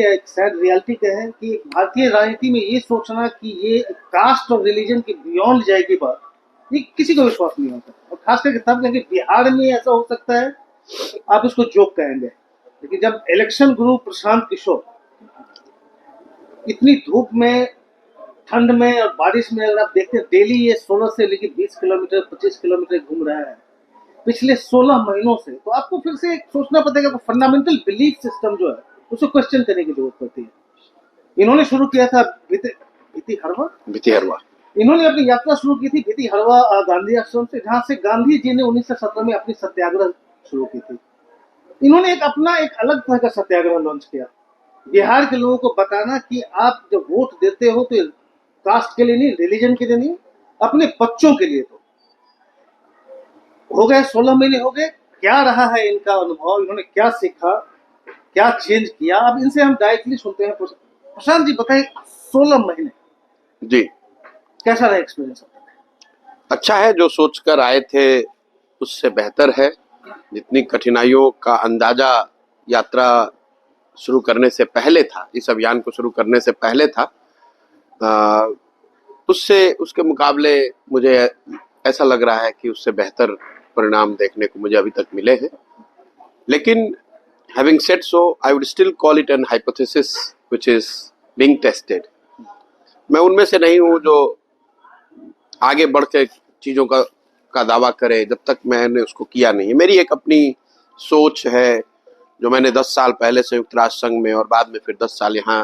या एक sad reality कहें कि भारतीय राजनीति में ये सोचना कि ये कास्ट और रिलीजन के बियॉन्ड जाएगी बात, ये किसी को विश्वास नहीं होता। और खास करके तब कहेंगे बिहार में ऐसा हो सकता है, आप इसको जोक कहेंगे, लेकिन जब इलेक्शन गुरु प्रशांत किशोर इतनी धूप में, ठंड में और बारिश में, अगर आप देखते हैं डेली ये 16 से लेकर 20 किलोमीटर 25 किलोमीटर घूम रहा है पिछले 16 महीनों से, तो आपको फिर से सोचना पड़ेगा कि फंडामेंटल बिलीफ सिस्टम जो है उसको क्वेश्चन करने की जरूरत पड़ती है। इन्होंने शुरू किया था भीति हरवा, इन्होंने अपनी यात्रा शुरू की थी भीति हरवा गांधी आश्रम से, जहां से गांधी जी ने 1917 में अपनी सत्याग्रह शुरू की थी। इन्होंने एक अपना एक अलग तरह का सत्याग्रह लॉन्च किया, बिहार के लोगों को बताना कि आप जब वोट देते हो तो कास्ट के लिए नहीं, रिलीजन के लिए नहीं, अपने बच्चों के लिए। तो हो गए 16 महीने हो गए, क्या रहा है इनका अनुभव, इन्होंने क्या सीखा, क्या चेंज किया, अब इनसे हम डायरेक्टली सुनते हैं। प्रशांत जी बताइए, 16 महीने जी कैसा रहा एक्सपीरियंस? अच्छा है, जो सोचकर आए थे उससे बेहतर है। जितनी कठिनाइयों का अंदाजा यात्रा शुरू करने से पहले था, इस अभियान को शुरू करने से पहले था, उसके मुकाबले मुझे ऐसा लग रहा है कि उससे बेहतर परिणाम देखने को मुझे अभी तक मिले हैं। लेकिन having said so, I would still call it an hypothesis which is being tested. मैं उनमें से नहीं हूँ जो आगे बढ़ के चीजों का दावा करे जब तक मैंने उसको किया नहीं है। मेरी एक अपनी सोच है जो मैंने 10 साल पहले संयुक्त राष्ट्र संघ में और बाद में फिर 10 साल यहाँ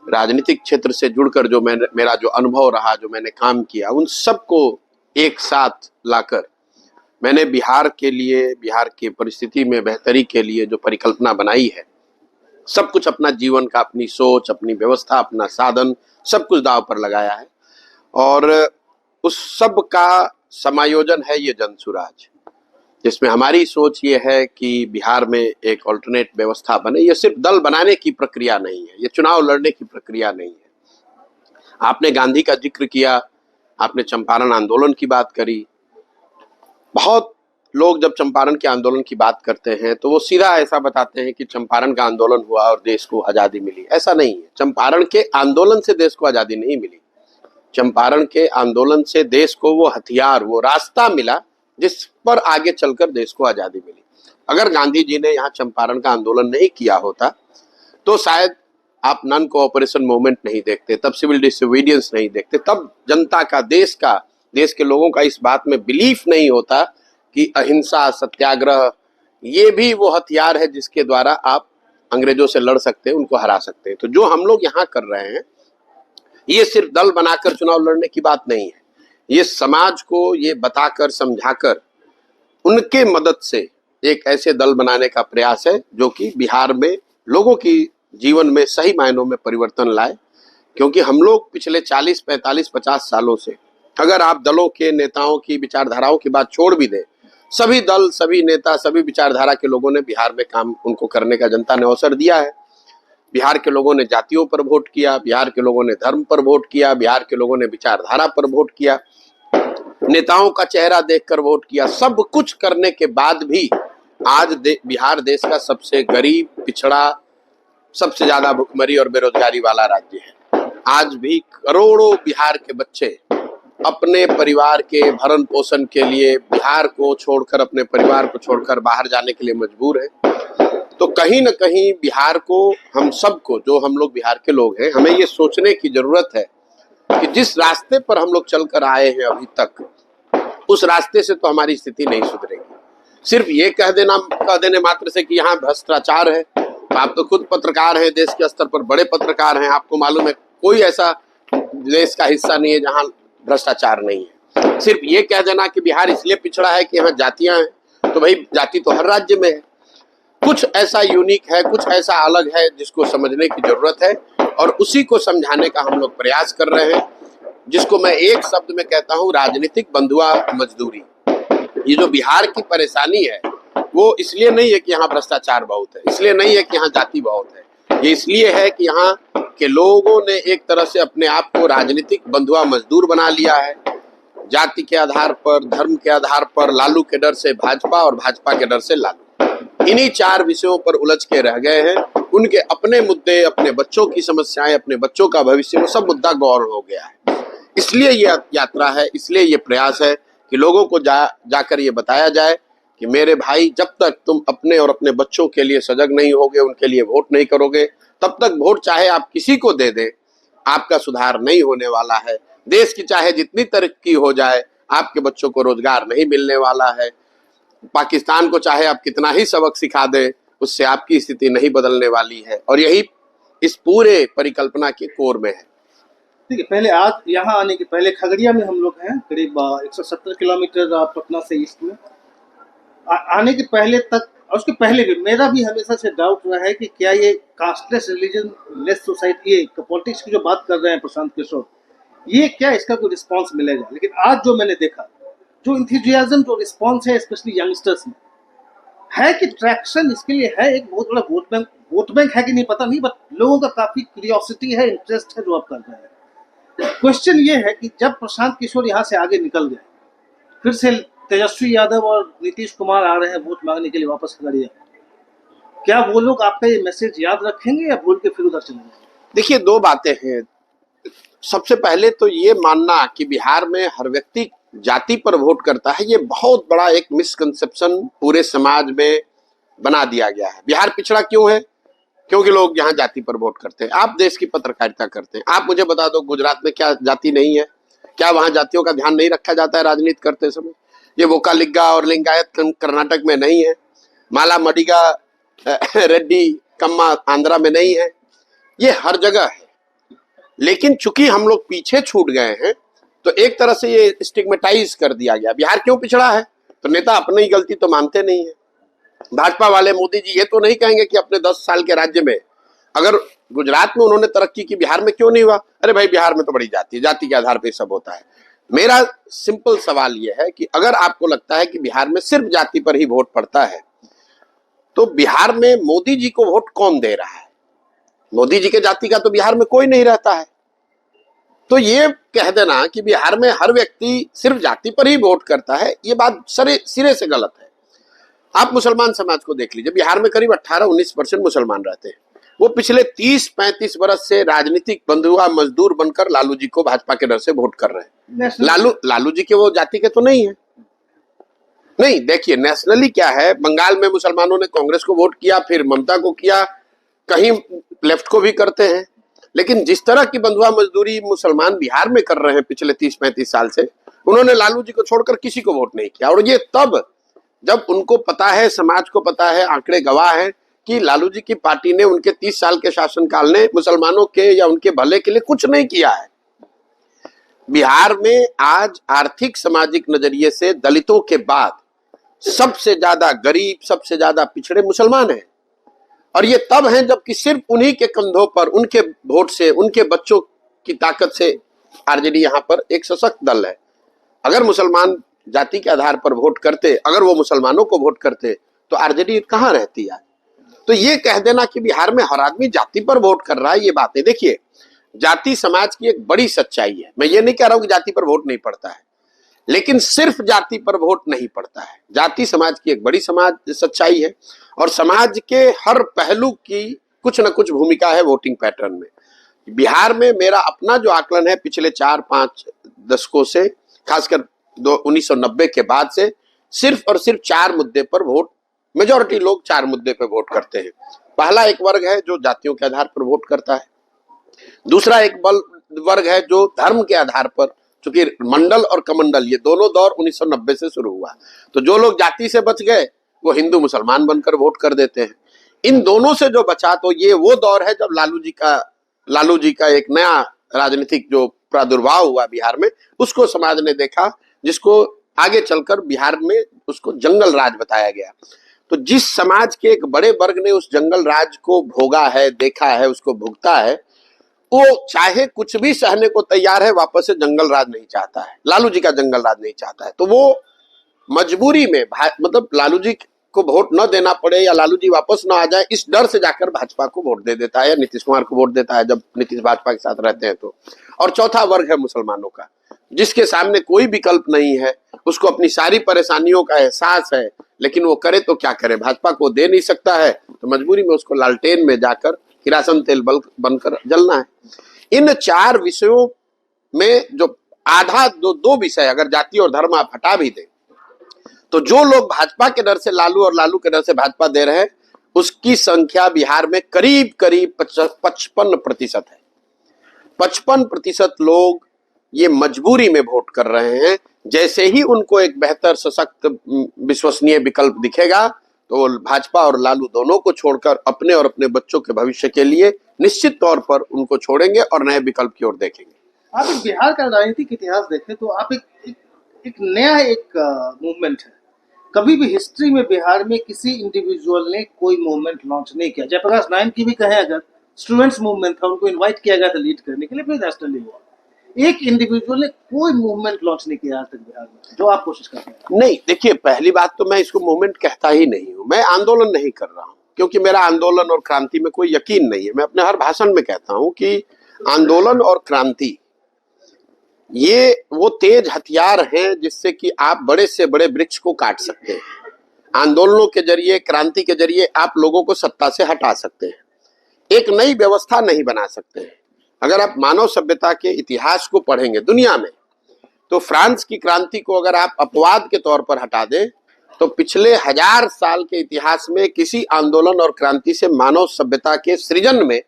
राजनीतिक क्षेत्र से जुड़कर जो मेरा जो अनुभव रहा, जो मैंने काम किया, उन सबको एक साथ लाकर मैंने बिहार के लिए, बिहार की परिस्थिति में बेहतरी के लिए जो परिकल्पना बनाई है, सब कुछ अपना जीवन का, अपनी सोच, अपनी व्यवस्था, अपना साधन, सब कुछ दांव पर लगाया है। और उस सब का समायोजन है ये जनसुराज, जिसमें हमारी सोच ये है कि बिहार में एक ऑल्टरनेट व्यवस्था बने। ये सिर्फ दल बनाने की प्रक्रिया नहीं है, ये चुनाव लड़ने की प्रक्रिया नहीं है। आपने गांधी का जिक्र किया, आपने चंपारण आंदोलन की बात करी। बहुत लोग जब चंपारण के आंदोलन की बात करते हैं तो वो सीधा ऐसा बताते हैं कि चंपारण का आंदोलन हुआ और देश को आज़ादी मिली। ऐसा नहीं है। चंपारण के आंदोलन से देश को आज़ादी नहीं मिली। चंपारण के आंदोलन से देश को वो हथियार, वो रास्ता मिला जिस पर आगे चलकर देश को आज़ादी मिली। अगर गांधी जी ने यहाँ चंपारण का आंदोलन नहीं किया होता तो शायद आप नॉन कोऑपरेशन मूवमेंट नहीं देखते, तब सिविल डिसोबीडियंस नहीं देखते, तब जनता का, देश के लोगों का इस बात में बिलीफ नहीं होता कि अहिंसा, सत्याग्रह ये भी वो हथियार है जिसके द्वारा आप अंग्रेजों से लड़ सकते हैं, उनको हरा सकते हैं। तो जो हम लोग यहाँ कर रहे हैं ये सिर्फ दल बनाकर चुनाव लड़ने की बात नहीं है। ये समाज को ये बताकर, समझाकर, उनके मदद से एक ऐसे दल बनाने का प्रयास है जो कि बिहार में लोगों की जीवन में सही मायनों में परिवर्तन लाए। क्योंकि हम लोग पिछले 40, 45, 50 सालों से, अगर आप दलों के नेताओं की विचारधाराओं की बात छोड़ भी दें, सभी दल, सभी नेता, सभी विचारधारा के लोगों ने बिहार में काम उनको करने का जनता ने अवसर दिया है। बिहार के लोगों ने जातियों पर वोट किया, बिहार के लोगों ने धर्म पर वोट किया, बिहार के लोगों ने विचारधारा पर वोट किया, नेताओं का चेहरा देखकर वोट किया। सब कुछ करने के बाद भी आज बिहार देश का सबसे गरीब, पिछड़ा, सबसे ज्यादा भुखमरी और बेरोजगारी वाला राज्य है। आज भी करोड़ों बिहार के बच्चे अपने परिवार के भरण पोषण के लिए बिहार को छोड़कर, अपने परिवार को छोड़कर बाहर जाने के लिए मजबूर है। तो कहीं न कहीं बिहार को, हम सबको, जो हम लोग बिहार के लोग हैं, हमें ये सोचने की जरूरत है कि जिस रास्ते पर हम लोग चलकर आए हैं अभी तक, उस रास्ते से तो हमारी स्थिति नहीं सुधरेगी। सिर्फ ये कह देने मात्र से कि यहाँ भ्रष्टाचार है। आप तो खुद पत्रकार हैं, देश के स्तर पर बड़े पत्रकार हैं, आपको मालूम है कोई ऐसा देश का हिस्सा नहीं है जहाँ भ्रष्टाचार नहीं है। सिर्फ ये कह देना कि बिहार इसलिए पिछड़ा है कि यहाँ जातियां हैं, तो भाई जाति तो हर राज्य में है। कुछ ऐसा यूनिक है, कुछ ऐसा अलग है जिसको समझने की जरूरत है, और उसी को समझाने का हम लोग प्रयास कर रहे हैं, जिसको मैं एक शब्द में कहता हूँ, राजनीतिक बंधुआ मजदूरी। ये जो बिहार की परेशानी है वो इसलिए नहीं है कि यहाँ भ्रष्टाचार बहुत है, इसलिए नहीं है कि यहाँ जाति बहुत है, ये इसलिए है कि यहाँ के लोगों ने एक तरह से अपने आप को राजनीतिक बंधुआ मजदूर बना लिया है। जाति के आधार पर, धर्म के आधार पर, लालू के डर से भाजपा और भाजपा के डर से लालू, इन्हीं 4 विषयों पर उलझ के रह गए हैं। उनके अपने मुद्दे, अपने बच्चों की समस्याएं, अपने बच्चों का भविष्य, वो सब मुद्दा गौर हो गया है। इसलिए ये यात्रा है, इसलिए ये प्रयास है कि लोगों को जाकर ये बताया जाए कि मेरे भाई, जब तक तुम अपने और अपने बच्चों के लिए सजग नहीं होगे, उनके लिए वोट नहीं करोगे, तब तक वोट चाहे आप किसी को दे दें, आपका सुधार नहीं होने वाला है। देश की चाहे जितनी तरक्की हो जाए, आपके बच्चों को रोजगार नहीं मिलने वाला है। पाकिस्तान को चाहे आप कितना ही सबक सिखा दें, उससे आपकी स्थिति नहीं बदलने वाली है। और यही इस पूरे परिकल्पना के कोर में है। ठीक है, पहले आज यहाँ आने के पहले खगड़िया में हम लोग हैं, करीब 170 किलोमीटर पटना से ईस्ट में। आने के पहले तक और उसके पहले भी मेरा भी हमेशा से डाउट रहा है कि क्या ये कास्टलेस रिलीजन लेस सोसाइटी, ये पॉलिटिक्स की जो बात कर रहे हैं प्रशांत किशोर, ये क्या इसका कोई रिस्पांस मिलेगा। लेकिन आज जो मैंने देखा, जो इंथुजियाज्म, जो रिस्पांस है स्पेशली यंगस्टर्स में, है कि ट्रैक्शन इसके लिए है। एक बहुत बड़ा वोट बैंक है कि नहीं पता नहीं, बट लोगों का काफी क्यूरियोसिटी है, इंटरेस्ट है जो आप कर रहे हैं। क्वेश्चन ये है कि जब प्रशांत किशोर यहाँ से आगे निकल गए, फिर से तेजस्वी यादव और नीतीश कुमार आ रहे हैं वोट मांगने के लिए वापस खगड़िया, क्या वो लोग आपका ये मैसेज याद रखेंगे या भूल के फिर उधर चलेंगे? देखिए, दो बातें हैं। सबसे पहले तो ये मानना कि बिहार में हर व्यक्ति जाति पर वोट करता है, ये बहुत बड़ा एक मिसकंसेप्शन पूरे समाज में बना दिया गया है। बिहार पिछड़ा क्यों है? क्योंकि लोग यहाँ जाति पर वोट करते हैं। आप देश की पत्रकारिता करते हैं, आप मुझे बता दो, गुजरात में क्या जाति नहीं है? क्या वहां जातियों का ध्यान नहीं रखा जाता है राजनीति करते समय? ये वोकालिगा और लिंगायत कर्नाटक में नहीं है, माला मडिगा रेड्डी कम्मा आंध्रा में नहीं है, ये हर जगह है। लेकिन चूंकि हम लोग पीछे छूट गए हैं, तो एक तरह से ये स्टिग्मेटाइज कर दिया गया। बिहार क्यों पिछड़ा है? तो नेता अपनी ही गलती तो मानते नहीं है। भाजपा वाले मोदी जी ये तो नहीं कहेंगे कि अपने 10 साल के राज्य में अगर गुजरात में उन्होंने तरक्की की, बिहार में क्यों नहीं हुआ? अरे भाई, बिहार में तो बड़ी जाति के आधार पर सब होता है। मेरा सिंपल सवाल यह है कि अगर आपको लगता है कि बिहार में सिर्फ जाति पर ही वोट पड़ता है, तो बिहार में मोदी जी को वोट कौन दे रहा है? मोदी जी के जाति का तो बिहार में कोई नहीं रहता है। तो ये कह देना कि बिहार में हर व्यक्ति सिर्फ जाति पर ही वोट करता है, ये बात सिरे से गलत है। आप मुसलमान समाज को देख लीजिए, बिहार में करीब 18-19% मुसलमान रहते हैं। वो पिछले 30-35 बरस से राजनीतिक बंधुआ मजदूर बनकर लालू जी को भाजपा के डर से वोट कर रहे हैं। लालू जी के वो जाति के तो नहीं है। नहीं, देखिए, नेशनली क्या है, बंगाल में मुसलमानों ने कांग्रेस को वोट किया, फिर ममता को किया, कहीं लेफ्ट को भी करते हैं। लेकिन जिस तरह की बंधुआ मजदूरी मुसलमान बिहार में कर रहे हैं पिछले 30-35 साल से, उन्होंने लालू जी को छोड़कर किसी को वोट नहीं किया। और ये तब जब उनको पता है, समाज को पता है, आंकड़े गवाह हैं कि लालू जी की पार्टी ने उनके 30 साल के शासनकाल ने मुसलमानों के या उनके भले के लिए कुछ नहीं किया है। बिहार में आज आर्थिक सामाजिक नजरिए से दलितों के बाद सबसे ज्यादा गरीब, सबसे ज्यादा पिछड़े मुसलमान हैं। और ये तब हैं जबकि सिर्फ उन्हीं के कंधों पर, उनके वोट से, उनके बच्चों की ताकत से आरजेडी यहाँ पर एक सशक्त दल है। अगर मुसलमान जाति के आधार पर वोट करते, अगर वो मुसलमानों को वोट करते, तो आरजेडी कहाँ रहती है? तो ये कह देना कि बिहार में हर आदमी जाति पर वोट कर रहा है, ये बातें, देखिए, जाति समाज की एक बड़ी सच्चाई है। मैं ये नहीं कह रहा हूं कि जाति पर वोट नहीं पड़ता है, लेकिन सिर्फ जाति पर वोट नहीं पड़ता है। जाति समाज की एक बड़ी सच्चाई है, और समाज के हर पहलू की कुछ न कुछ भूमिका है वोटिंग पैटर्न में। बिहार में मेरा अपना जो आकलन है, पिछले 4-5 दशकों से, खासकर 1990 के बाद से, सिर्फ और सिर्फ 4 मुद्दे पर वोट, मेजॉरिटी लोग 4 मुद्दे पर वोट करते हैं। पहला एक वर्ग है जो जातियों के आधार पर वोट करता है। दूसरा एक वर्ग है जो धर्म के आधार पर, चूंकि मंडल और कमंडल ये दोनों दौर 1990 से शुरू हुआ, तो जो लोग जाति से बच गए वो हिंदू मुसलमान बनकर वोट कर देते हैं। इन दोनों से जो बचा, तो ये वो दौर है जब लालू जी का एक नया राजनीतिक जो प्रादुर्भाव हुआ बिहार में, उसको समाज ने देखा, जिसको आगे चलकर बिहार में उसको जंगल राज बताया गया। तो जिस समाज के एक बड़े वर्ग ने उस जंगल राज को भोगा है, देखा है, उसको भुगता है, वो चाहे कुछ भी सहने को तैयार है, वापस से जंगल राज नहीं चाहता है, लालू जी का जंगल राज नहीं चाहता है। तो वो मजबूरी में, मतलब लालू जी को वोट न देना पड़े या लालू जी वापस न आ जाए, इस डर से जाकर भाजपा को वोट दे देता है या नीतीश कुमार को वोट देता है, जब नीतीश भाजपा के साथ रहते हैं तो। और चौथा वर्ग है मुसलमानों का। जिसके सामने कोई विकल्प नहीं है, उसको अपनी सारी परेशानियों का एहसास है, लेकिन वो करे तो क्या करे, भाजपा को दे नहीं सकता है, तो मजबूरी में उसको लालटेन में जाकर किरासन तेल बनकर जलना है। इन 4 विषयों में जो आधा दो विषय अगर जाति और धर्म आप हटा भी दें, तो जो लोग भाजपा के डर से लालू और लालू के डर से भाजपा दे रहे हैं, उसकी संख्या बिहार में करीब करीब 55% है। 55% लोग ये मजबूरी में वोट कर रहे हैं। जैसे ही उनको एक बेहतर सशक्त विश्वसनीय विकल्प दिखेगा, तो वो भाजपा और लालू दोनों को छोड़कर अपने और अपने बच्चों के भविष्य के लिए निश्चित तौर पर उनको छोड़ेंगे और नए विकल्प की ओर देखेंगे। आप एक बिहार का राजनीतिक इतिहास देखें तो आप एक नया मूवमेंट है। कभी भी हिस्ट्री में बिहार में किसी इंडिविजुअल ने कोई मूवमेंट लॉन्च नहीं किया। जयप्रकाश नारायण की भी कहें अगर, स्टूडेंट्स मूवमेंट था, उनको इनवाइट किया गया था लीड करने के लिए, फिर नेशनली हुआ। एक इंडिविजुअल ने कोई मूवमेंट लॉन्च नहीं किया आज तक बिहार में, जो आप कोशिश कर रहे हैं। नहीं, देखिए, पहली बात तो मैं इसको मूवमेंट कहता ही नहीं हूं, मैं आंदोलन नहीं कर रहा हूं, क्योंकि मेरा आंदोलन और क्रांति में कोई यकीन नहीं है। मैं अपने हर भाषण में कहता हूं कि आंदोलन और क्रांति ये वो तेज हथियार हैं जिससे कि आप बड़े से बड़े वृक्ष को काट सकते हैं। आंदोलनों के जरिए, क्रांति के जरिए आप लोगों को सत्ता से हटा सकते हैं, एक नई व्यवस्था नहीं बना सकते हैं। अगर आप मानव सभ्यता के इतिहास को पढ़ेंगे दुनिया में, तो फ्रांस की क्रांति को अगर आप अपवाद के तौर पर हटा दें, तो पिछले 1000 साल के इतिहास में किसी आंदोलन और क्रांति से मानव सभ्यता के सृजन में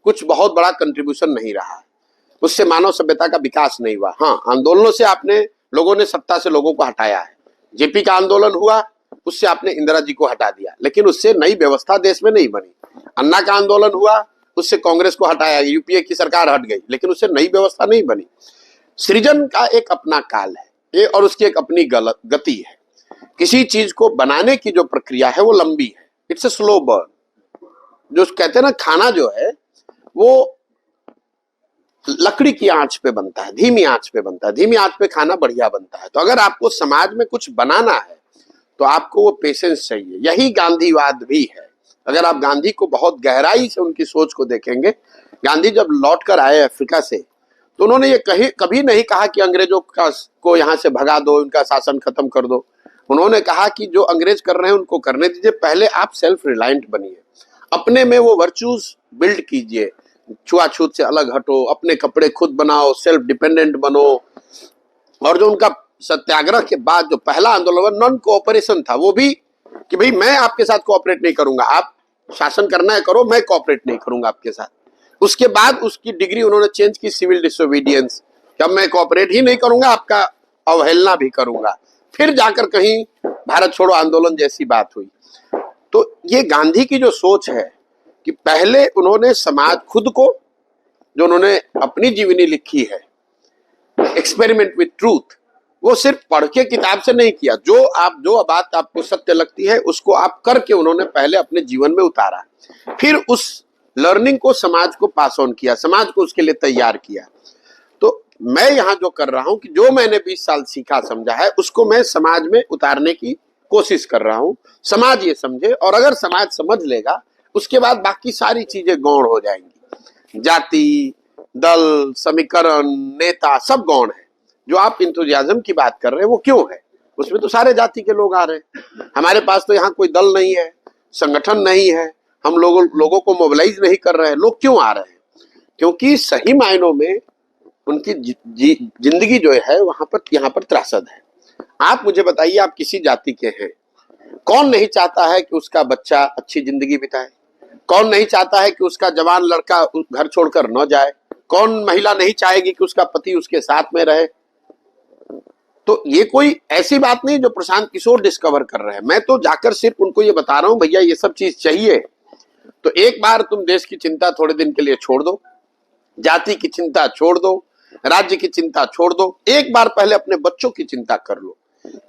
कुछ बहुत बड़ा कंट्रीब्यूशन नहीं रहा। उससे मानव सभ्यता का विकास नहीं हुआ। हाँ, आंदोलनों से लोगों ने सत्ता से लोगों को हटाया है। जेपी का आंदोलन हुआ, उससे आपने इंदिरा जी को हटा दिया, लेकिन उससे नई व्यवस्था देश में नहीं बनी। अन्ना का आंदोलन हुआ, उससे कांग्रेस को हटाया, यूपीए की सरकार हट गई, लेकिन उससे नई व्यवस्था नहीं बनी। सृजन का एक अपना काल है ये, और उसकी एक अपनी गति है। किसी चीज को बनाने की जो प्रक्रिया है वो लंबी है, इट्स अ स्लो बर्न। जो कहते हैं ना, खाना जो है वो लकड़ी की आंच पे बनता है, धीमी आंच पे बनता है, धीमी आंच पे खाना बढ़िया बनता है। तो अगर आपको समाज में कुछ बनाना है तो आपको वो पेशेंस चाहिए। यही गांधीवाद भी है। अगर आप गांधी को बहुत गहराई से उनकी सोच को देखेंगे, गांधी जब लौट कर आए अफ्रीका से, तो उन्होंने ये कभी नहीं कहा कि अंग्रेजों को यहाँ से भगा दो, उनका शासन खत्म कर दो। उन्होंने कहा कि जो अंग्रेज कर रहे हैं उनको करने दीजिए, पहले आप सेल्फ रिलायंट बनिए, अपने में वो वर्चूज बिल्ड कीजिए, छुआछूत से अलग हटो, अपने कपड़े खुद बनाओ, सेल्फ डिपेंडेंट बनो। और जो उनका सत्याग्रह के बाद जो पहला आंदोलन नॉन कोऑपरेशन था, वो भी कि भाई मैं आपके साथ कोऑपरेट नहीं करूंगा, आप शासन करना है करो, मैं कोऑपरेट नहीं करूंगा आपके साथ। उसके बाद उसकी डिग्री उन्होंने चेंज की, सिविल डिसोबीडियंस, कि मैं कोऑपरेट ही नहीं करूंगा, आपका अवहेलना भी करूंगा। फिर जाकर कहीं भारत छोड़ो आंदोलन जैसी बात हुई। तो ये गांधी की जो सोच है कि पहले उन्होंने समाज खुद को, जो उन्होंने अपनी जीवनी लिखी है एक्सपेरिमेंट विथ ट्रूथ, वो सिर्फ पढ़ के किताब से नहीं किया। जो बात आपको सत्य लगती है उसको आप करके उन्होंने पहले अपने जीवन में उतारा, फिर उस लर्निंग को समाज को पास ऑन किया, समाज को उसके लिए तैयार किया। तो मैं यहाँ जो कर रहा हूँ कि जो मैंने 20 साल सीखा समझा है उसको मैं समाज में उतारने की कोशिश कर रहा हूँ। समाज ये समझे, और अगर समाज समझ लेगा उसके बाद बाकी सारी चीजें गौण हो जाएंगी। जाति, दल, समीकरण, नेता सब गौण है। जो आप इंथुजियाज्म की बात कर रहे हैं वो क्यों है? उसमें तो सारे जाति के लोग आ रहे हैं। हमारे पास तो यहाँ कोई दल नहीं है, संगठन नहीं है, हम लोगों को मोबिलाइज नहीं कर रहे हैं। लोग क्यों आ रहे हैं? क्योंकि सही मायनों में उनकी जिंदगी जो है यहाँ पर त्रासद है। आप मुझे बताइए, आप किसी जाति के हैं, कौन नहीं चाहता है कि उसका बच्चा अच्छी जिंदगी बिताए? कौन नहीं चाहता है कि उसका जवान लड़का घर छोड़कर न जाए? कौन महिला नहीं चाहेगी कि उसका पति उसके साथ में रहे? तो ये कोई ऐसी बात नहीं जो प्रशांत किशोर डिस्कवर कर रहे हैं। मैं तो जाकर सिर्फ उनको ये बता रहा हूं, भैया ये सब चीज चाहिए तो एक बार तुम देश की चिंता थोड़े दिन के लिए छोड़ दो, जाति की चिंता छोड़ दो, राज्य की चिंता छोड़ दो, एक बार पहले अपने बच्चों की चिंता कर लो।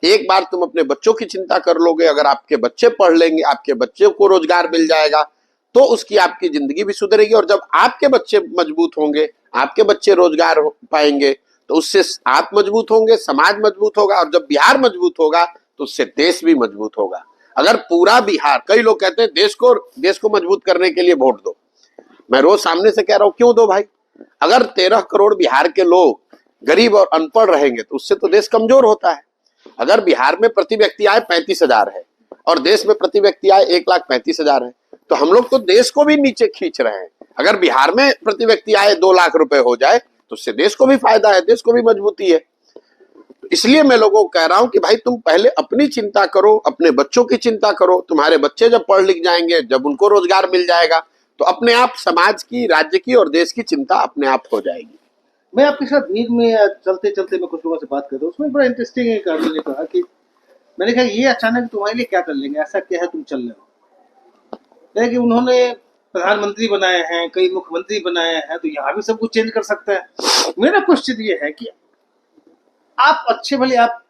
एक बार तुम अपने बच्चों की चिंता कर लोगे, अगर आपके बच्चे पढ़ लेंगे, आपके बच्चे को रोजगार मिल जाएगा, तो उसकी आपकी जिंदगी भी सुधरेगी। और जब आपके बच्चे मजबूत होंगे, आपके बच्चे रोजगार पाएंगे, तो उससे आप मजबूत होंगे, समाज मजबूत होगा, और जब बिहार मजबूत होगा तो उससे देश भी मजबूत होगा। अगर पूरा बिहार, कई लोग कहते हैं देश को मजबूत करने के लिए वोट दो, मैं रोज सामने से कह रहा हूं क्यों दो भाई? अगर 13 करोड़ बिहार के लोग गरीब और अनपढ़ रहेंगे तो उससे तो देश कमजोर होता है। अगर बिहार में प्रति व्यक्ति आय 35,000 है और देश में प्रति व्यक्ति आय 1,35,000 है, तो हम लोग तो देश को भी नीचे खींच रहे हैं। अगर बिहार में प्रति व्यक्ति आय 2 लाख रुपए हो जाए तो उससे देश को भी फायदा है, देश को भी मजबूती है। इसलिए मैं लोगों को कह रहा हूं कि भाई तुम पहले अपनी चिंता करो, अपने बच्चों की चिंता करो। तुम्हारे बच्चे जब पढ़ लिख जाएंगे, जब उनको रोजगार मिल जाएगा, तो अपने आप समाज की, राज्य की और देश की चिंता अपने आप हो जाएगी। मैं आपके साथ भीड़ में चलते चलते मैं कुछ लोगों से बात कर रहा हूँ, उसमें बड़ा इंटरेस्टिंग एक आदमी ने कहा कि मैंने कहा ये अचानक तुम्हारे लिए क्या कर लेंगे, ऐसा क्या है तुम चल रहे हो। कहा कि उन्होंने प्रधानमंत्री बनाए हैं, कई मुख्यमंत्री बनाए हैं, तो यहाँ भी सब कुछ चेंज कर सकते हैं। मेरा क्वेश्चन ये है कि आप अच्छे भले आप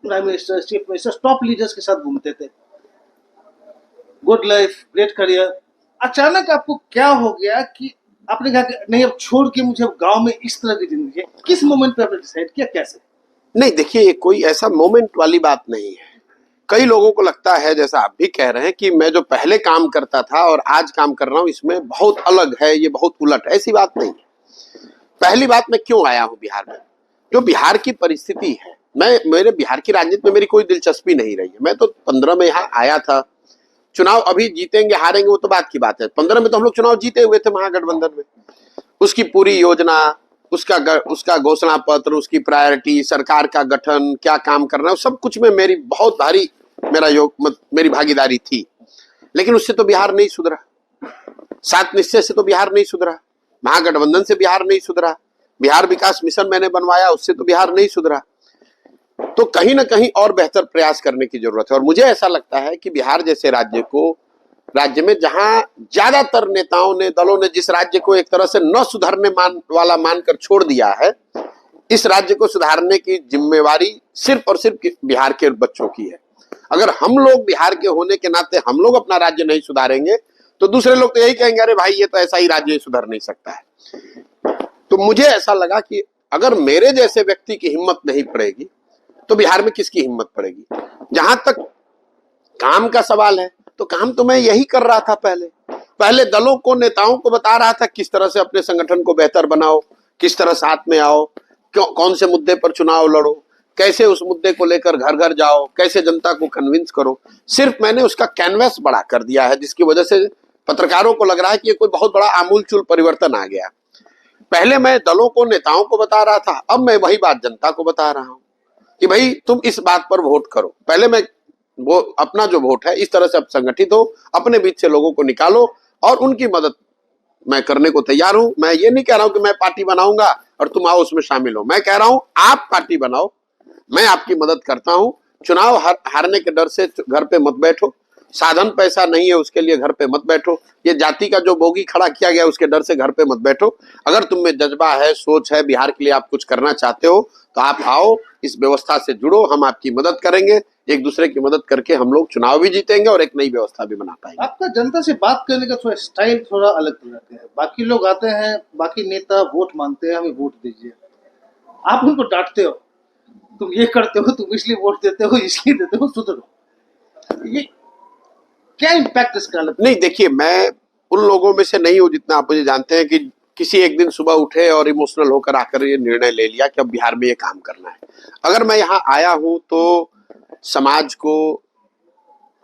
prime minister, chief minister, top leaders के साथ घूमते थे, गुड लाइफ, ग्रेट करियर, अचानक आपको क्या हो गया कि आपने कहा कि नहीं अब छोड़ के मुझे गांव में इस तरह की जिंदगी है। किस मोमेंट पे आपने डिसाइड किया, कैसे? नहीं देखिए, कोई ऐसा मोमेंट वाली बात नहीं है। कई लोगों को लगता है, जैसा आप भी कह रहे हैं, कि मैं जो पहले काम करता था और आज काम कर रहा हूं इसमें बहुत अलग है, ये बहुत उलट है। ऐसी बात नहीं है। पहली बात, मैं क्यों आया हूं बिहार में, जो बिहार की परिस्थिति है, मेरे बिहार की राजनीति में मेरी कोई दिलचस्पी नहीं रही है। मैं तो 15 में यहाँ आया था। चुनाव अभी जीतेंगे हारेंगे वो तो बात की बात है। 15 में तो हम लोग चुनाव जीते हुए थे महागठबंधन में। उसकी पूरी योजना, उसका घोषणा पत्र, उसकी प्रायोरिटी, सरकार का गठन, क्या काम करना है, सब कुछ में मेरी बहुत भारी मेरी भागीदारी थी। लेकिन उससे तो बिहार नहीं सुधरा। 7 निश्चय से तो बिहार नहीं सुधरा, महागठबंधन से बिहार नहीं सुधरा, बिहार विकास मिशन मैंने बनवाया उससे तो बिहार नहीं सुधरा। तो कहीं ना कहीं और बेहतर प्रयास करने की जरूरत है। और मुझे ऐसा लगता है कि बिहार जैसे राज्य में जहां ज्यादातर नेताओं ने, दलों ने जिस राज्य को एक तरह से न सुधरने वाला मानकर छोड़ दिया है, इस राज्य को सुधारने की जिम्मेवारी सिर्फ और सिर्फ बिहार के बच्चों की है। अगर हम लोग बिहार के होने के नाते हम लोग अपना राज्य नहीं सुधारेंगे तो दूसरे लोग तो यही कहेंगे, अरे भाई ये तो ऐसा ही राज्य सुधर नहीं सकता है। तो मुझे ऐसा लगा कि अगर मेरे जैसे व्यक्ति की हिम्मत नहीं पड़ेगी तो बिहार में किसकी हिम्मत पड़ेगी। जहां तक काम का सवाल है, तो काम तो मैं यही कर रहा था। पहले दलों को, नेताओं को बता रहा था किस तरह से अपने संगठन को बेहतर बनाओ, किस तरह साथ में आओ, कौन से मुद्दे पर चुनाव लड़ो, कैसे उस मुद्दे को लेकर घर घर जाओ, कैसे जनता को कन्विंस करो। सिर्फ मैंने उसका कैनवस बड़ा कर दिया है, जिसकी वजह से पत्रकारों को लग रहा है कि ये कोई बहुत बड़ा आमूलचूल परिवर्तन आ गया। पहले मैं दलों को, नेताओं को बता रहा था, अब मैं वही बात जनता को बता रहा हूं कि भाई तुम इस बात पर वोट करो। पहले मैं वो अपना जो वोट है इस तरह से अब संगठित हो, अपने बीच से लोगों को निकालो और उनकी मदद मैं करने को तैयार हूं। मैं ये नहीं कह रहा हूं कि मैं पार्टी बनाऊंगा और तुम आओ उसमें शामिल हो। मैं कह रहा हूं आप पार्टी बनाओ, मैं आपकी मदद करता हूं। चुनाव हारने के डर से घर पे मत बैठो, साधन पैसा नहीं है उसके लिए घर पे मत बैठो, ये जाति का जो बोगी खड़ा किया गया उसके डर से घर पे मत बैठो। अगर तुम में जज्बा है, सोच है, बिहार के लिए आप कुछ करना चाहते हो तो आप आओ, इस व्यवस्था से जुड़ो, हम आपकी मदद करेंगे। एक दूसरे की मदद करके हम लोग चुनाव भी जीतेंगे और एक नई व्यवस्था भी बना पाएंगे। आपका जनता से बात करने का थोड़ा स्टाइल थोड़ा अलग रहता है। बाकी लोग आते हैं, बाकी नेता वोट मांगते हैं, हमें वोट दीजिए, आप उनको डांटते हो, तुम ये करते हो, तुम इसलिए वोट देते हो, इसलिए देते हो, सुधरो। ये क्या इम्पैक्ट इसका लगता है? नहीं देखिए, मैं उन लोगों में से नहीं हूं, जितना आप मुझे जानते हैं, कि किसी एक दिन सुबह उठे और इमोशनल होकर आकर ये निर्णय ले लिया कि अब बिहार में ये काम करना है। अगर मैं यहाँ आया हूं तो समाज को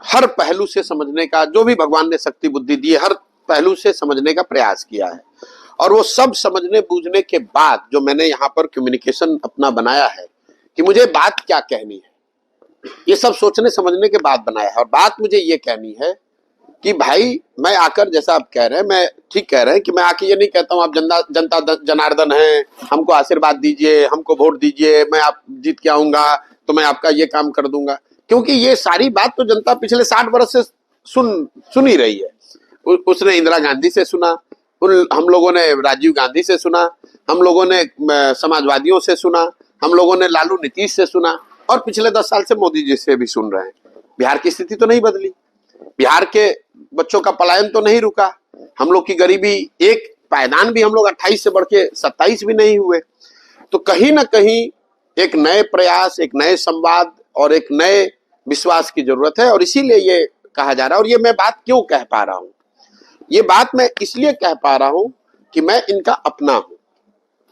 हर पहलू से समझने का, जो भी भगवान ने शक्ति बुद्धि दी है, हर पहलू से समझने का प्रयास किया है। और वो सब समझने बूझने के बाद जो मैंने यहाँ पर कम्युनिकेशन अपना बनाया है कि मुझे बात क्या कहनी है, ये सब सोचने समझने के बाद बनाया है। और बात मुझे ये कहनी है कि भाई मैं आकर, जैसा आप कह रहे हैं, मैं ठीक कह रहे हैं कि मैं आके ये नहीं कहता हूं आप जनता जनार्दन हैं, हमको आशीर्वाद दीजिए, हमको वोट दीजिए, मैं आप जीत के आऊंगा तो मैं आपका ये काम कर दूंगा। क्योंकि ये सारी बात तो जनता पिछले 60 वर्ष से सुन ही रही है। उसने इंदिरा गांधी से सुना, हम लोगों ने राजीव गांधी से सुना, हम लोगों ने समाजवादियों से सुना, हम लोगों ने लालू नीतीश से सुना, और पिछले 10 साल से मोदी जी से भी सुन रहे हैं। बिहार की स्थिति तो नहीं बदली, बिहार के बच्चों का पलायन तो नहीं रुका, हम लोग की गरीबी, एक पायदान भी हम लोग 28 से बढ़ के 27 भी नहीं हुए। तो कहीं ना कहीं एक नए प्रयास, एक नए संवाद और एक नए विश्वास की जरूरत है। और इसीलिए ये कहा जा रहा है। और ये मैं बात क्यों कह पा रहा हूं, ये बात मैं इसलिए कह पा रहा हूं कि मैं इनका अपना हूं।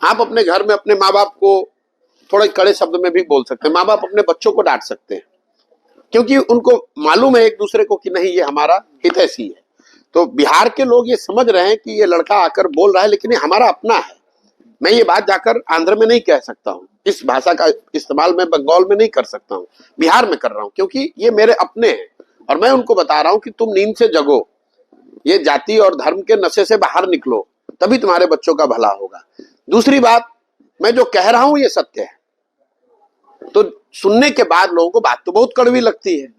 आप अपने घर में अपने माँ बाप को थोड़े कड़े शब्द में भी बोल सकते हैं, माँ बाप अपने बच्चों को डांट सकते हैं, क्योंकि उनको मालूम है एक दूसरे को कि नहीं ये हमारा हितैषी है। तो बिहार के लोग ये समझ रहे हैं कि ये लड़का आकर बोल रहा है लेकिन ये हमारा अपना है। मैं ये बात जाकर आंध्र में नहीं कह सकता हूँ, इस भाषा का इस्तेमाल मैं बंगाल में नहीं कर सकता हूँ, बिहार में कर रहा हूँ, क्योंकि ये मेरे अपने हैं और मैं उनको बता रहा हूँ कि तुम नींद से जगो, ये जाति और धर्म के नशे से बाहर निकलो, तभी तुम्हारे बच्चों का भला होगा। दूसरी बात, मैं जो कह रहा हूं ये सत्य है। तो सुनने के बाद लोगों को बात तो बहुत कड़वी लगती है,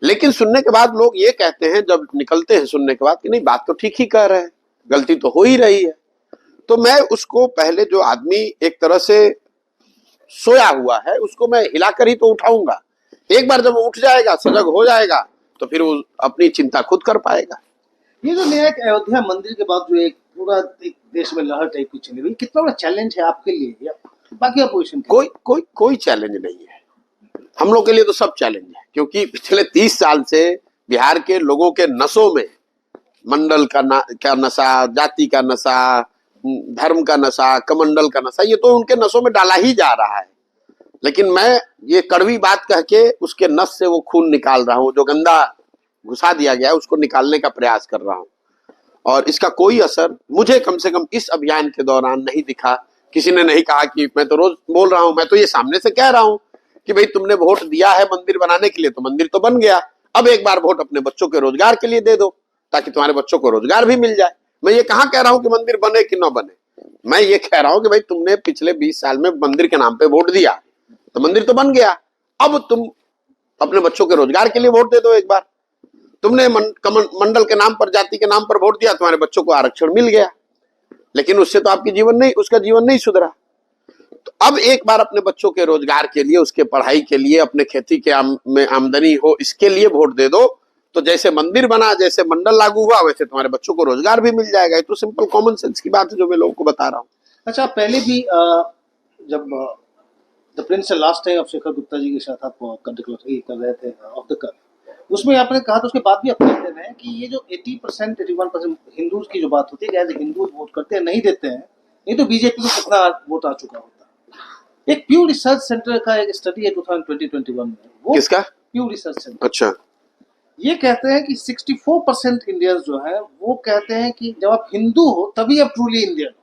लेकिन सुनने के बाद लोग ये कहते हैं जब निकलते हैं सुनने के बाद कि नहीं बात तो ठीक ही कह रहे हैं, गलती तो हो ही रही है। तो मैं उसको पहले जो आदमी एक तरह से सोया हुआ है उसको मैं हिलाकर ही तो उठाऊंगा। एक बार जब वो उठ जाएगा, सजग हो जाएगा, तो फिर वो अपनी चिंता खुद कर पाएगा। ये जो नया एक अयोध्या मंदिर के बाद जो एक पूरा एक देश में लहर टाइप की चली हुई, कितना बड़ा चैलेंज है आपके लिए या बाकी अपोजिशन? कोई चैलेंज नहीं है, हम लोग के लिए तो सब चैलेंज है, क्योंकि पिछले 30 साल से बिहार के लोगों के नसों में मंडल का नशा, जाति का नशा, धर्म का नशा, कमंडल का नशा, ये तो उनके नसों में डाला ही जा रहा है। लेकिन मैं ये कड़वी बात कह के उसके नस से वो खून निकाल रहा हूँ, जो गंदा घुसा दिया गया है उसको निकालने का प्रयास कर रहा हूँ। और इसका कोई असर मुझे कम से कम इस अभियान के दौरान नहीं दिखा। किसी ने नहीं कहा कि मैं तो रोज बोल रहा हूं, मैं तो ये सामने से कह रहा हूं कि भाई तुमने वोट दिया है मंदिर बनाने के लिए, तो मंदिर तो बन गया, अब एक बार वोट अपने बच्चों के रोजगार के लिए दे दो ताकि तुम्हारे बच्चों को रोजगार भी मिल जाए। मैं ये कहां कह रहा हूं कि मंदिर बने कि न बने, मैं ये कह रहा हूं कि भाई तुमने पिछले 20 साल में मंदिर के नाम पे वोट दिया तो मंदिर तो बन गया, अब तुम अपने बच्चों के रोजगार के लिए वोट दे दो। एक बार तुमने मंडल के नाम पर, जाति के नाम पर वोट दिया, तुम्हारे बच्चों को आरक्षण मिल गया, लेकिन उससे तो आपकी उसका जीवन नहीं सुधरा। तो अब एक बार अपने बच्चों के रोजगार के लिए, उसके पढ़ाई के लिए, अपने खेती के में आमदनी हो, इसके लिए वोट दे दो, तो जैसे मंदिर बना, जैसे मंडल लागू हुआ, वैसे तुम्हारे बच्चों को रोजगार भी मिल जाएगा। ये तो सिंपल कॉमन सेंस की बात है जो मैं लोगों को बता रहा हूँ। अच्छा, पहले भी जब द प्रिंस लास्ट टाइम आप शेखर गुप्ता जी के साथ आप कर रहे थे ऑफ द कट, उसमें आपने कहा था, उसके बाद भी आप कहते हैं कि ये जो 80% 81% हिंदूज की जो बात होती है, एज हिंदू वोट करते हैं, नहीं देते हैं, नहीं तो बीजेपी को कितना वोट आ चुका होता। एक प्यू रिसर्च सेंटर का एक स्टडी है 2021 में, वो किसका? प्यू रिसर्च सेंटर। अच्छा, ये कहते हैं कि 64% इंडियंस जो है वो कहते हैं कि जब आप हिंदू हो तभी आप ट्रूली इंडियन।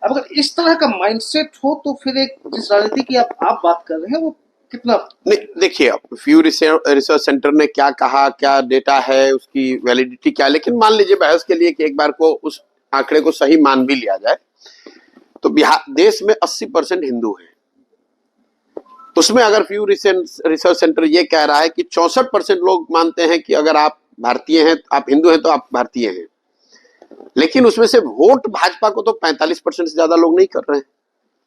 अब अगर इस तरह का माइंडसेट हो तो फिर एक जिस राजनीति की आप बात कर रहे हैं वो कितना नहीं। देखिए, फ्यू रिसर्च सेंटर ने क्या कहा, क्या डेटा है, उसकी वैलिडिटी क्या, लेकिन मान लीजिए बहस के लिए कि एक बार को उस आंकड़े को सही मान भी लिया जाए, तो बिहार देश में 80% हिंदू हैं। उसमें अगर फ्यू रिसर्च सेंटर ये कह रहा है कि 64% लोग मानते हैं कि अगर आप भारतीय हैं, आप हिंदू हैं तो आप भारतीय हैं, लेकिन उसमें से वोट भाजपा को तो 45% से ज्यादा लोग नहीं कर रहे हैं,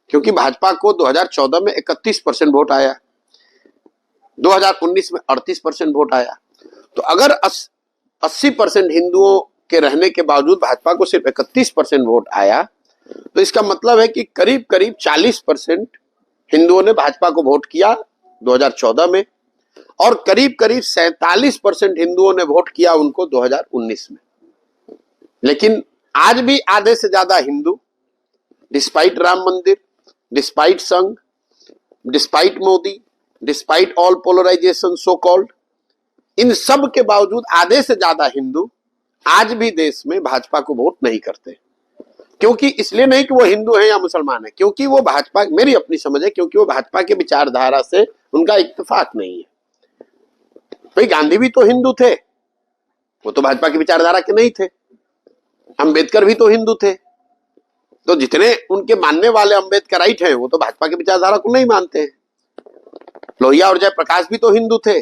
क्योंकि भाजपा को 2014 में 31% वोट आया, 2019 में 38% वोट आया। तो अगर 80% हिंदुओं के रहने के बावजूद भाजपा को सिर्फ 31% वोट आया, तो इसका मतलब है कि करीब करीब 40% हिंदुओं ने भाजपा को वोट किया 2014 में, और करीब करीब 47% हिंदुओं ने वोट किया उनको 2019 में। लेकिन आज भी आधे से ज्यादा Hindu, despite Ram Mandir, despite Sangh, despite Modi, despite all polarisation so called, इन सब के बावजूद आधे से ज्यादा हिंदू आज भी देश में भाजपा को वोट नहीं करते। क्योंकि इसलिए नहीं कि वो हिंदू है या मुसलमान है, क्योंकि वो भाजपा, मेरी अपनी समझ है, क्योंकि वो भाजपा के विचारधारा से उनका इत्तेफाक नहीं है। भाई गांधी भी तो हिंदू थे, वो तो भाजपा की विचारधारा के नहीं थे। अंबेडकर भी तो हिंदू थे, तो जितने उनके मानने वाले अम्बेडकराइट हैं वो तो भाजपा की विचारधारा को नहीं मानते हैं। लोहिया और जयप्रकाश भी तो हिंदू थे,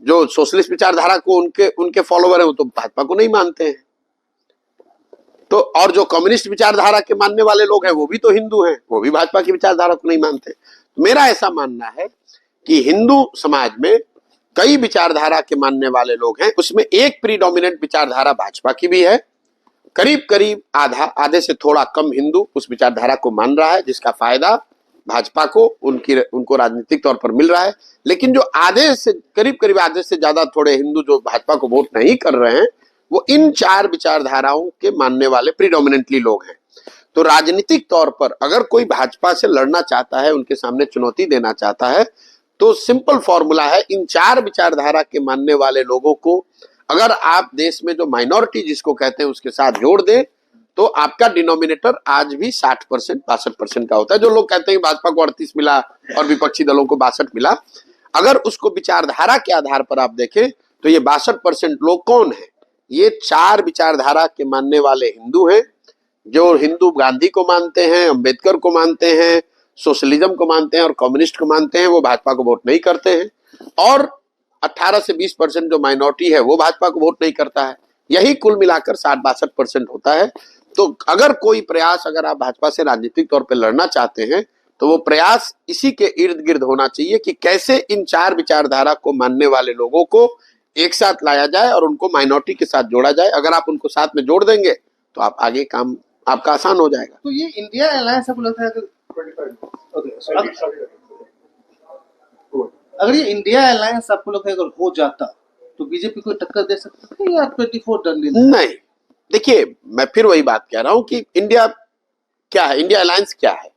जो सोशलिस्ट विचारधारा को उनके फॉलोवर हैं वो तो भाजपा को नहीं मानते हैं। तो और जो कम्युनिस्ट विचारधारा के मानने वाले लोग हैं वो भी तो हिंदू हैं, वो भी भाजपा की विचारधारा को नहीं मानते। तो मेरा ऐसा मानना है कि हिंदू समाज में कई विचारधारा के मानने वाले लोग हैं, उसमें एक प्रीडोमिनेंट विचारधारा भाजपा की भी है। करीब करीब आधे से थोड़ा कम हिंदू उस विचारधारा को मान रहा है, जिसका फायदा भाजपा को उनको राजनीतिक तौर पर मिल रहा है। लेकिन जो करीब करीब आधे से ज्यादा थोड़े हिंदू जो भाजपा को वोट नहीं कर रहे हैं, वो इन चार विचारधाराओं के मानने वाले प्रीडोमिनेंटली लोग हैं। तो राजनीतिक तौर पर अगर कोई भाजपा से लड़ना चाहता है, उनके सामने चुनौती देना चाहता है, तो सिंपल फॉर्मूला है, इन 4 विचारधारा के मानने वाले लोगों को अगर आप देश में जो माइनॉरिटी जिसको कहते हैं उसके साथ जोड़ दें, तो आपका डिनोमिनेटर आज भी 60% 62% का होता है। जो लोग कहते हैं भाजपा को 38 मिला और विपक्षी दलों को 62 मिला, अगर उसको विचारधारा के आधार पर आप देखें तो ये 62% लोग कौन है? ये 4 विचारधारा के मानने वाले हिंदू हैं, जो हिंदू गांधी को मानते हैं, अंबेडकर को मानते हैं, सोशलिज्म को मानते हैं और कम्युनिस्ट को मानते हैं। वो भाजपा को वोट नहीं करते हैं। और 18 से 20% जो माइनॉरिटी है वो भाजपा को वोट नहीं करता है। यही कुल मिलाकर 60-62% होता है। तो अगर कोई प्रयास, अगर आप भाजपा से राजनीतिक तौर पर लड़ना चाहते हैं तो वो प्रयास इसी के इर्द गिर्द होना चाहिए कि कैसे इन 4 विचारधारा को मानने वाले लोगों को एक साथ लाया जाए और उनको माइनॉरिटी के साथ जोड़ा जाए। अगर आप उनको साथ में जोड़ देंगे तो आप आगे काम आपका आसान हो जाएगा। तो ये इंडिया अलायंस आपको लगता है अगर ये इंडिया अलायंस आपको लगता है अगर हो जाता तो बीजेपी को टक्कर दे सकता है या 24 डन डील? नहीं, देखिए मैं फिर वही बात कह रहा हूं कि इंडिया क्या है, इंडिया अलायंस क्या है?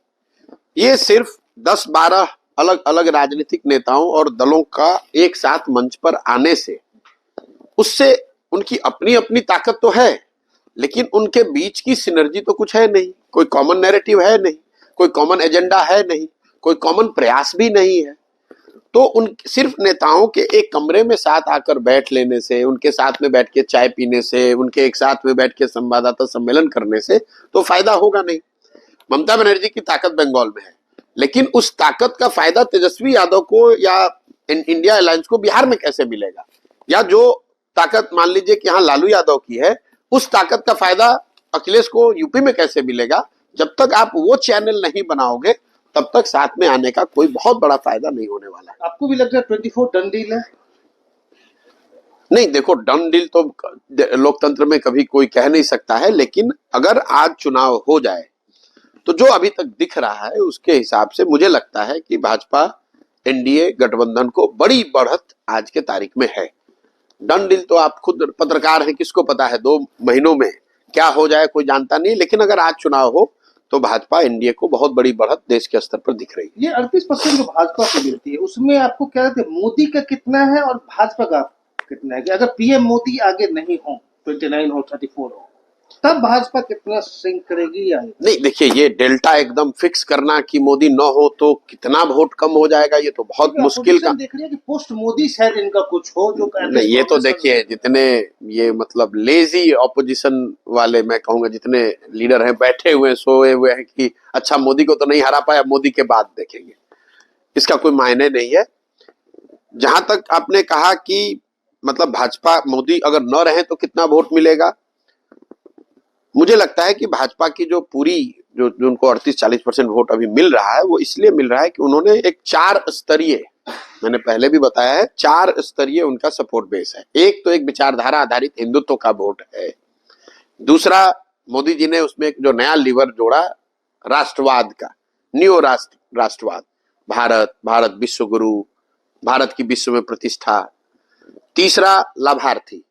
ये सिर्फ 10-12 अलग अलग राजनीतिक नेताओं और दलों का एक साथ मंच पर आने से, उससे उनकी अपनी अपनी ताकत तो है, लेकिन उनके बीच की सिनर्जी तो कुछ है नहीं। कोई कॉमन नैरेटिव है नहीं, कोई कॉमन एजेंडा है नहीं, कोई कॉमन प्रयास भी नहीं है। तो उन सिर्फ नेताओं के एक कमरे में साथ आकर बैठ लेने से, उनके साथ में बैठ के चाय पीने से, उनके एक साथ में बैठ के संवाददाता सम्मेलन करने से तो फायदा होगा नहीं। ममता बनर्जी की ताकत बंगाल में है, लेकिन उस ताकत का फायदा तेजस्वी यादव को या इंडिया अलायंस को बिहार में कैसे मिलेगा? या जो ताकत मान लीजिए कि यहाँ लालू यादव की है, उस ताकत का फायदा अखिलेश को यूपी में कैसे मिलेगा? जब तक आप वो चैनल नहीं बनाओगे तब तक साथ में आने का कोई बहुत बड़ा फायदा नहीं होने वाला है। आपको भी लगता है 24 डन डील है? नहीं, देखो डन डील तो लोकतंत्र में कभी कोई कह नहीं सकता है, लेकिन अगर आज चुनाव हो जाए तो जो अभी तक दिख रहा है उसके हिसाब से मुझे लगता है कि भाजपा एनडीए गठबंधन को बड़ी बढ़त आज के तारीख में है। डन डील तो आप खुद पत्रकार हैं, किसको पता है 2 महीनों में क्या हो जाए, कोई जानता नहीं। लेकिन अगर आज चुनाव हो तो भाजपा एनडीए को बहुत बड़ी बढ़त देश के स्तर पर दिख रही है। ये 38% जो भाजपा को मिलती है उसमें आपको क्या लगता है मोदी का कितना है और भाजपा का कितना है? कि अगर पीएम मोदी आगे नहीं हो, 29 हो 34 हो, तब भाजपा कितना सिंक करेगी या नहीं? देखिए ये डेल्टा एकदम फिक्स करना कि मोदी न हो तो कितना वोट कम हो जाएगा, ये तो बहुत मुश्किल का देख रही है कि पोस्ट मोदी शायद इनका कुछ हो जो नहीं। ये तो देखिए जितने ये मतलब लेजी ऑपोजिशन वाले मैं कहूंगा, जितने लीडर हैं बैठे हुए सोए हुए हैं कि अच्छा मोदी को तो नहीं हरा पाया, मोदी के बाद देखेंगे, इसका कोई मायने नहीं है। जहां तक आपने कहा कि मतलब भाजपा मोदी अगर न रहे तो कितना वोट मिलेगा, मुझे लगता है कि भाजपा की जो पूरी जो उनको 38-40% वोट अभी मिल रहा है वो इसलिए मिल रहा है कि उन्होंने एक 4 स्तरीय, मैंने पहले भी बताया है, 4 स्तरीय उनका सपोर्ट बेस है। एक तो एक विचारधारा आधारित हिंदुत्व का वोट है। दूसरा, मोदी जी ने उसमें जो नया लीवर जोड़ा राष्ट्रवाद का, न्यू राष्ट्रवाद, भारत विश्व गुरु, भारत की विश्व में प्रतिष्ठा। तीसरा, लाभार्थी,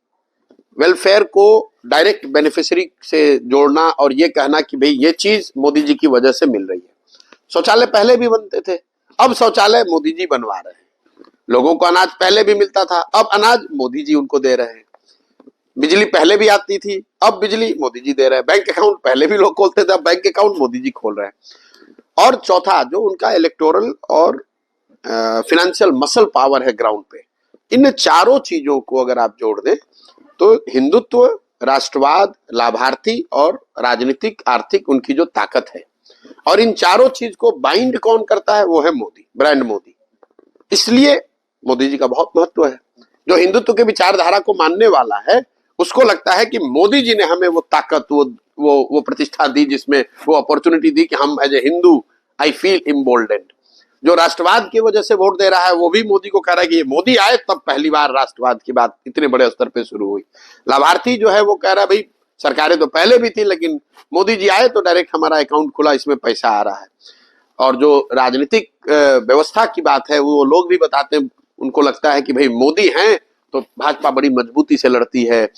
वेलफेयर को डायरेक्ट बेनिफिशियरी से जोड़ना और ये कहना कि भाई ये चीज मोदी जी की वजह से मिल रही है। शौचालय पहले भी बनते थे, अब शौचालय मोदी जी बनवा रहे हैं। लोगों को अनाज पहले भी मिलता था, अब अनाज मोदी जी उनको दे रहे हैं। बिजली पहले भी आती थी, अब बिजली मोदी जी दे रहे हैं। बैंक अकाउंट पहले भी लोग खोलते थे, अब बैंक अकाउंट मोदी जी खोल रहे हैं। और चौथा, जो उनका इलेक्टोरल और फिनेंशियल मसल पावर है ग्राउंड पे, इन चारों चीजों को अगर आप जोड़ दें तो हिंदुत्व, राष्ट्रवाद, लाभार्थी और राजनीतिक आर्थिक उनकी जो ताकत है, और इन चारों चीज को बाइंड कौन करता है, वो है मोदी, ब्रांड मोदी। इसलिए मोदी जी का बहुत महत्व है। जो हिंदुत्व के विचारधारा को मानने वाला है उसको लगता है कि मोदी जी ने हमें वो ताकत, वो प्रतिष्ठा दी, जिसमें वो अपॉर्चुनिटी दी कि हम as a Hindu I feel emboldened. जो राष्ट्रवाद की वजह से वोट दे रहा है वो भी मोदी को कह रहा है कि ये मोदी आए तब पहली बार राष्ट्रवाद की बात इतने बड़े स्तर पे शुरू हुई। लाभार्थी जो है वो कह रहा है भाई सरकारें तो पहले भी थी, लेकिन मोदी जी आए तो डायरेक्ट हमारा अकाउंट खुला, इसमें पैसा आ रहा है। और जो राजनीतिक व्यवस्था की बात है वो लोग भी बताते हैं, उनको लगता है कि भाई मोदी हैं तो भाजपा बड़ी मजबूती से लड़ती है,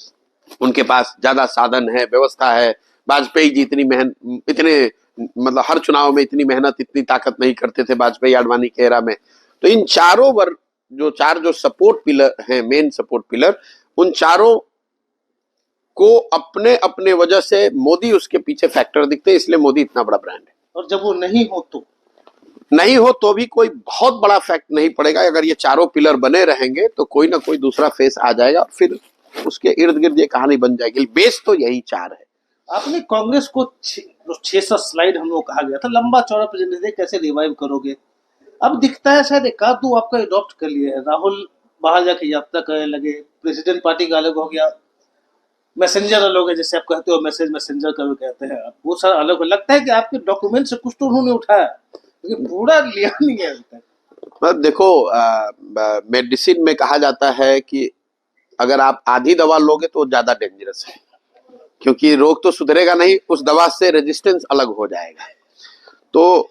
उनके पास ज्यादा साधन है, व्यवस्था है, वाजपेयी जी इतने मतलब हर चुनाव में इतनी मेहनत इतनी ताकत नहीं करते थे वाजपेयी आडवाणी के एरा में। तो इन चारों वर्ग जो सपोर्ट पिलर हैं, मेन सपोर्ट पिलर, उन चारों को अपने अपने वजह से मोदी उसके पीछे फैक्टर दिखते हैं, इसलिए मोदी इतना बड़ा ब्रांड है। और जब वो नहीं हो तो भी कोई बहुत बड़ा फैक्ट नहीं पड़ेगा। अगर ये चारों पिलर बने रहेंगे तो कोई ना कोई दूसरा फेस आ जाएगा, फिर उसके इर्द गिर्द ये कहानी बन जाएगी। बेस तो यही चार है। आपने कांग्रेस को 600 स्लाइड हम लोग कहा गया था, लंबा चौड़ा प्रेजेंटेशन कैसे रिवाइव करोगे? अब दिखता है शायद एक आध दो आपका अडॉप्ट कर लिया है। राहुल बाहर जाके यात्रा करने लगे, प्रेसिडेंट पार्टी का अलग हो गया, मैसेंजर अलग है, जैसे आप कहते हो मैसेंजर का भी कहते हैं आप, वो सारा अलग हो। लगता है कि आपके डॉक्यूमेंट से कुछ तो उन्होंने उठाया, लेकिन पूरा लिया नहीं है अभी तक। मतलब देखो, मेडिसिन में कहा जाता है कि अगर आप आधी दवा लोगे तो ज्यादा डेंजरस है, क्योंकि रोग तो सुधरेगा नहीं, उस दवा से रेजिस्टेंस अलग हो जाएगा। तो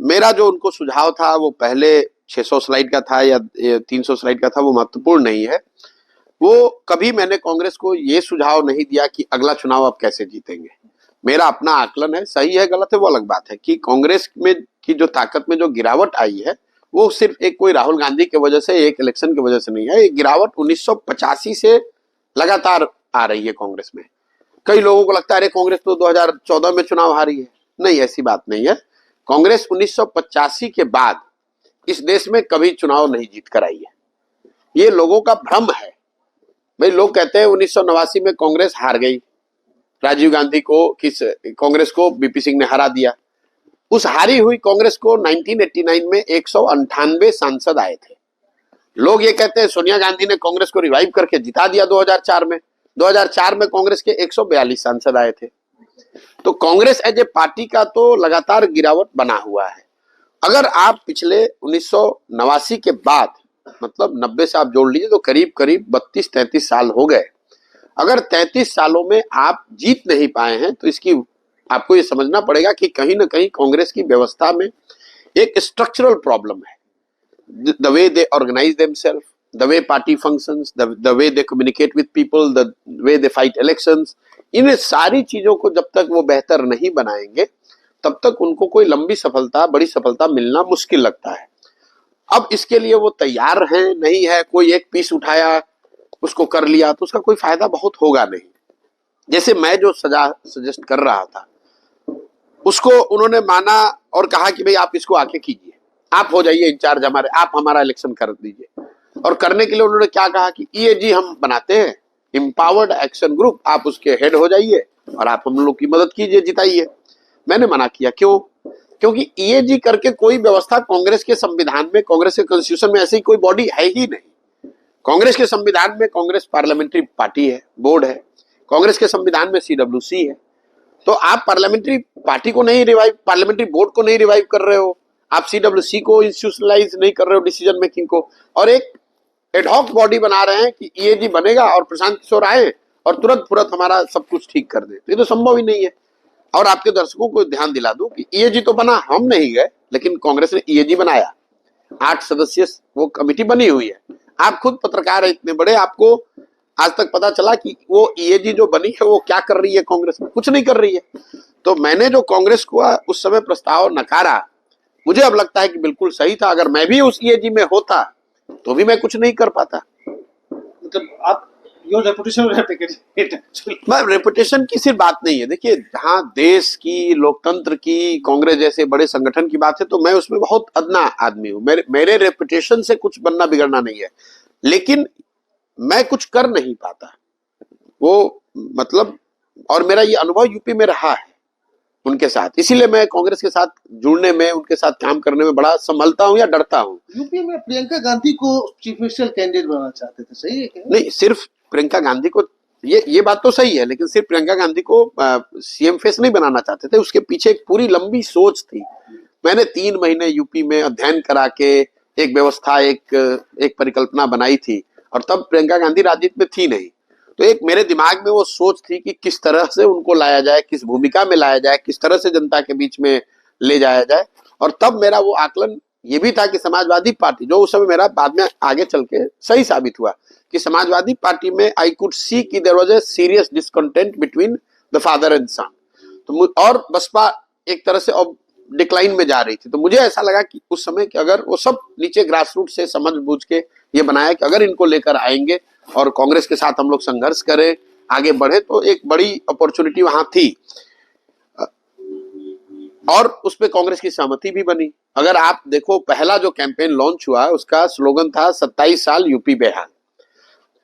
मेरा जो उनको सुझाव था वो पहले 600 स्लाइड का था या 300 स्लाइड का था, वो महत्वपूर्ण नहीं है। वो कभी मैंने कांग्रेस को ये सुझाव नहीं दिया कि अगला चुनाव आप कैसे जीतेंगे। मेरा अपना आकलन है, सही है गलत है वो अलग बात है, कि कांग्रेस में की जो ताकत में जो गिरावट आई है वो सिर्फ एक कोई राहुल गांधी की वजह से, एक इलेक्शन की वजह से नहीं है। ये गिरावट 1985 से लगातार आ रही है कांग्रेस में। कई लोगों को लगता है अरे कांग्रेस तो 2014 में चुनाव हारी है। नहीं, ऐसी बात नहीं है। कांग्रेस 1985 के बाद इस देश में कभी चुनाव नहीं जीत कर आई है। ये लोगों का भ्रम है। भाई लोग कहते हैं 1989 में कांग्रेस हार गई, राजीव गांधी को कांग्रेस को बीपी सिंह ने हरा दिया। उस हारी हुई कांग्रेस को 1989 में 198 सांसद आए थे। लोग ये कहते हैं सोनिया गांधी ने कांग्रेस को रिवाइव करके जिता दिया 2004 में। 2004 में कांग्रेस के 142 सांसद आए थे। तो कांग्रेस एज ए पार्टी का तो लगातार गिरावट बना हुआ है। अगर आप पिछले 1989 के बाद, मतलब 90 से आप जोड़ लीजिए तो करीब करीब 32-33 साल हो गए। अगर 33 सालों में आप जीत नहीं पाए हैं तो इसकी आपको ये समझना पड़ेगा कि कहीं ना कहीं कांग्रेस की व्यवस्था में एक स्ट्रक्चरल प्रॉब्लम है। The way they organise themselves, the way party functions, the way they communicate with people, the way they fight elections, इन सारी चीजों को जब तक वो बेहतर नहीं बनाएंगे तब तक उनको कोई लंबी सफलता, बड़ी सफलता मिलना मुश्किल लगता है। अब इसके लिए वो तैयार हैं नहीं है, कोई एक पीस उठाया उसको कर लिया तो उसका कोई फायदा बहुत होगा नहीं। जैसे मैं जो सजेस्ट कर रहा था उसको उन्होंने माना और कहा कि भाई आप इसको आके कीजिए, आप हो जाइए इंचार्ज हमारे, आप हमारा इलेक्शन कर दीजिए। और करने के लिए उन्होंने क्या कहा कि ईएजी हम बनाते हैं, एम्पावर्ड एक्शन ग्रुप, आप उसके हेड हो जाइए और आप हम लोग की मदद कीजिए, जिताइए। मैंने मना किया। क्यों? क्योंकि ईएजी करके कोई व्यवस्था कांग्रेस के संविधान में, कांग्रेस के कॉन्स्टिट्यूशन में ऐसी कोई बॉडी है ही नहीं। कांग्रेस के संविधान में कांग्रेस पार्लियामेंट्री पार्टी है, बोर्ड है। कांग्रेस के संविधान में सीडब्ल्यूसी है। तो आप पार्लियामेंट्री पार्टी को नहीं रिवाइव, पार्लियामेंट्री बोर्ड को नहीं रिवाइव कर रहे हो, आप सीडब्ल्यूसी को इंस्टीट्यूशनलाइज नहीं कर रहे हो डिसीजन मेकिंग को, और एक एडहॉक बॉडी बना रहे हैं कि ईएजी बनेगा और प्रशांत किशोर आए और तुरंत हमारा सब कुछ ठीक कर दे। तो ये तो संभव ही नहीं है। और आपके दर्शकों को ध्यान दिला दूं कि ईएजी तो बना, हम नहीं गए, लेकिन कांग्रेस ने ईएजी बनाया। 8 सदस्य वो कमेटी बनी हुई है। आप खुद पत्रकार है इतने बड़े, आपको आज तक पता चला कि वो ईएजी जो बनी है वो क्या कर रही है कांग्रेस में? कुछ नहीं कर रही है। तो मैंने जो कांग्रेस को उस समय प्रस्ताव नकारा, मुझे अब लगता है कि बिल्कुल सही था। अगर मैं भी उस ईएजी में होता तो भी मैं कुछ नहीं कर पाता। मतलब आप योर रेपुटेशन रेपुटेशन की सिर्फ बात नहीं है। देखिए, जहाँ देश की, लोकतंत्र की, कांग्रेस जैसे बड़े संगठन की बात है तो मैं उसमें बहुत अदना आदमी हूँ। मेरे रेपुटेशन से कुछ बनना बिगड़ना नहीं है, लेकिन मैं कुछ कर नहीं पाता वो, मतलब, और मेरा ये अनुभव यूपी में रहा है उनके साथ, इसीलिए मैं कांग्रेस के साथ जुड़ने में, उनके साथ काम करने में बड़ा संभलता हूँ या डरता हूँ। यूपी में प्रियंका गांधी को चीफ मिनिस्टर कैंडिडेट बनाना चाहते थे, सही है क्या? नहीं, सिर्फ प्रियंका गांधी को, ये बात तो सही है, लेकिन सिर्फ प्रियंका गांधी को सीएम फेस नहीं बनाना चाहते थे। उसके पीछे एक पूरी लंबी सोच थी। मैंने 3 महीने यूपी में अध्ययन करा के एक व्यवस्था, एक परिकल्पना बनाई थी, और तब प्रियंका गांधी राजनीति में थी नहीं। तो एक मेरे दिमाग में वो सोच थी कि किस तरह से उनको लाया जाए, किस भूमिका में लाया जाए, किस तरह से जनता के बीच में ले जाया जाए। और तब मेरा वो आकलन ये भी था कि समाजवादी पार्टी, जो उस समय मेरा बाद में आगे चल के सही साबित हुआ, कि समाजवादी पार्टी में आई कुड सी कि there was a serious discontent between the father and son. तो और बसपा एक तरह से अब डिक्लाइन में जा रही थी, तो मुझे ऐसा लगा कि उस समय कि अगर वो सब नीचे ग्रास रूट से समझ बूझ के ये बनाया कि अगर इनको लेकर आएंगे और कांग्रेस के साथ हम लोग संघर्ष करें, आगे बढ़े, तो एक बड़ी अपॉर्चुनिटी वहां थी और उस पे कांग्रेस की सहमति भी बनी। अगर आप देखो, पहला जो कैंपेन लॉन्च हुआ उसका स्लोगन था 27 साल यूपी बेहाल।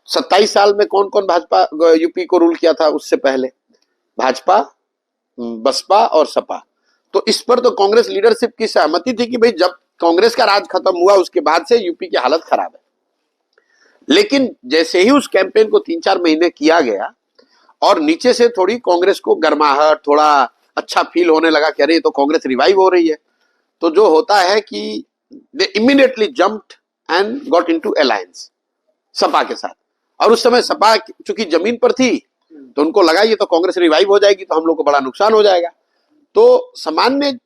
27 साल में कौन कौन भाजपा यूपी को रूल किया था उससे पहले? भाजपा, बसपा और सपा। तो इस पर तो कांग्रेस लीडरशिप की सहमति थी कि भाई जब कांग्रेस का राज खत्म हुआ उसके बाद से यूपी की हालत खराब है। लेकिन जैसे ही उस कैंपेन को 3-4 महीने किया गया और नीचे से थोड़ी कांग्रेस को गर्माहट, थोड़ा अच्छा फील होने लगा कि अरे ये तो कांग्रेस रिवाइव हो रही है, तो जो होता है कि दे immediately jumped and got into alliance Sapa के साथ। और उस समय सपा चूंकि जमीन पर थी तो उनको लगा ये तो कांग्रेस रिवाइव हो जाएगी तो हम लोग को बड़ा नुकसान हो जाएगा। तो सामान्य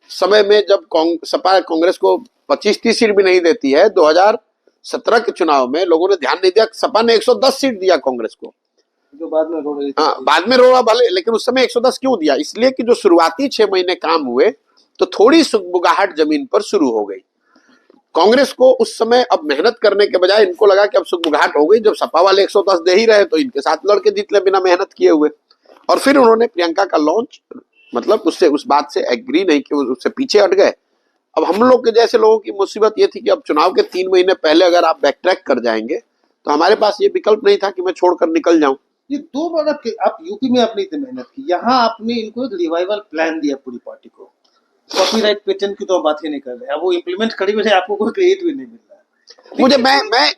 समय में जब सपा कांग्रेस को 25-30 सीट भी नहीं देती है, 2017 के चुनाव में लोगों ने ध्यान नहीं दिया, सपा ने 110 सीट दिया कांग्रेस को, जो बाद में रो रही थी। हाँ, बाद में रोड़ा भले, लेकिन उस समय 110 क्यों दिया? इसलिए कि जो शुरुआती 6 महीने काम हुए तो थोड़ी सुगबुगाहट जमीन पर शुरू हो गई। कांग्रेस को उस समय अब मेहनत करने के बजाय इनको लगा कि अब सुगबुगाहट हो गई, जब सपा वाले 110 दे ही रहे तो इनके साथ लड़के जीत ले बिना मेहनत किए हुए। और फिर उन्होंने प्रियंका का लॉन्च, मतलब उससे उस बात से एग्री नहीं कि उससे पीछे हट गए। अब हम लोग के जैसे लोगों की मुसीबत ये थी कि अब चुनाव के 3 महीने पहले अगर आप बैक ट्रैक कर जाएंगे तो हमारे पास ये विकल्प नहीं था कि मैं छोड़कर निकल जाऊं। ये 2 बार आप यूपी में आपने इतनी मेहनत की, यहाँ आपने इनको एक रिवाइवल प्लान दिया पूरी पार्टी को। कॉपीराइट पेटेंट की तो हम बात ही नहीं कर रहे, अब वो इम्प्लीमेंट करी भी नहीं, आपको कोई क्रेडिट भी नहीं मिल रहा है। मुझे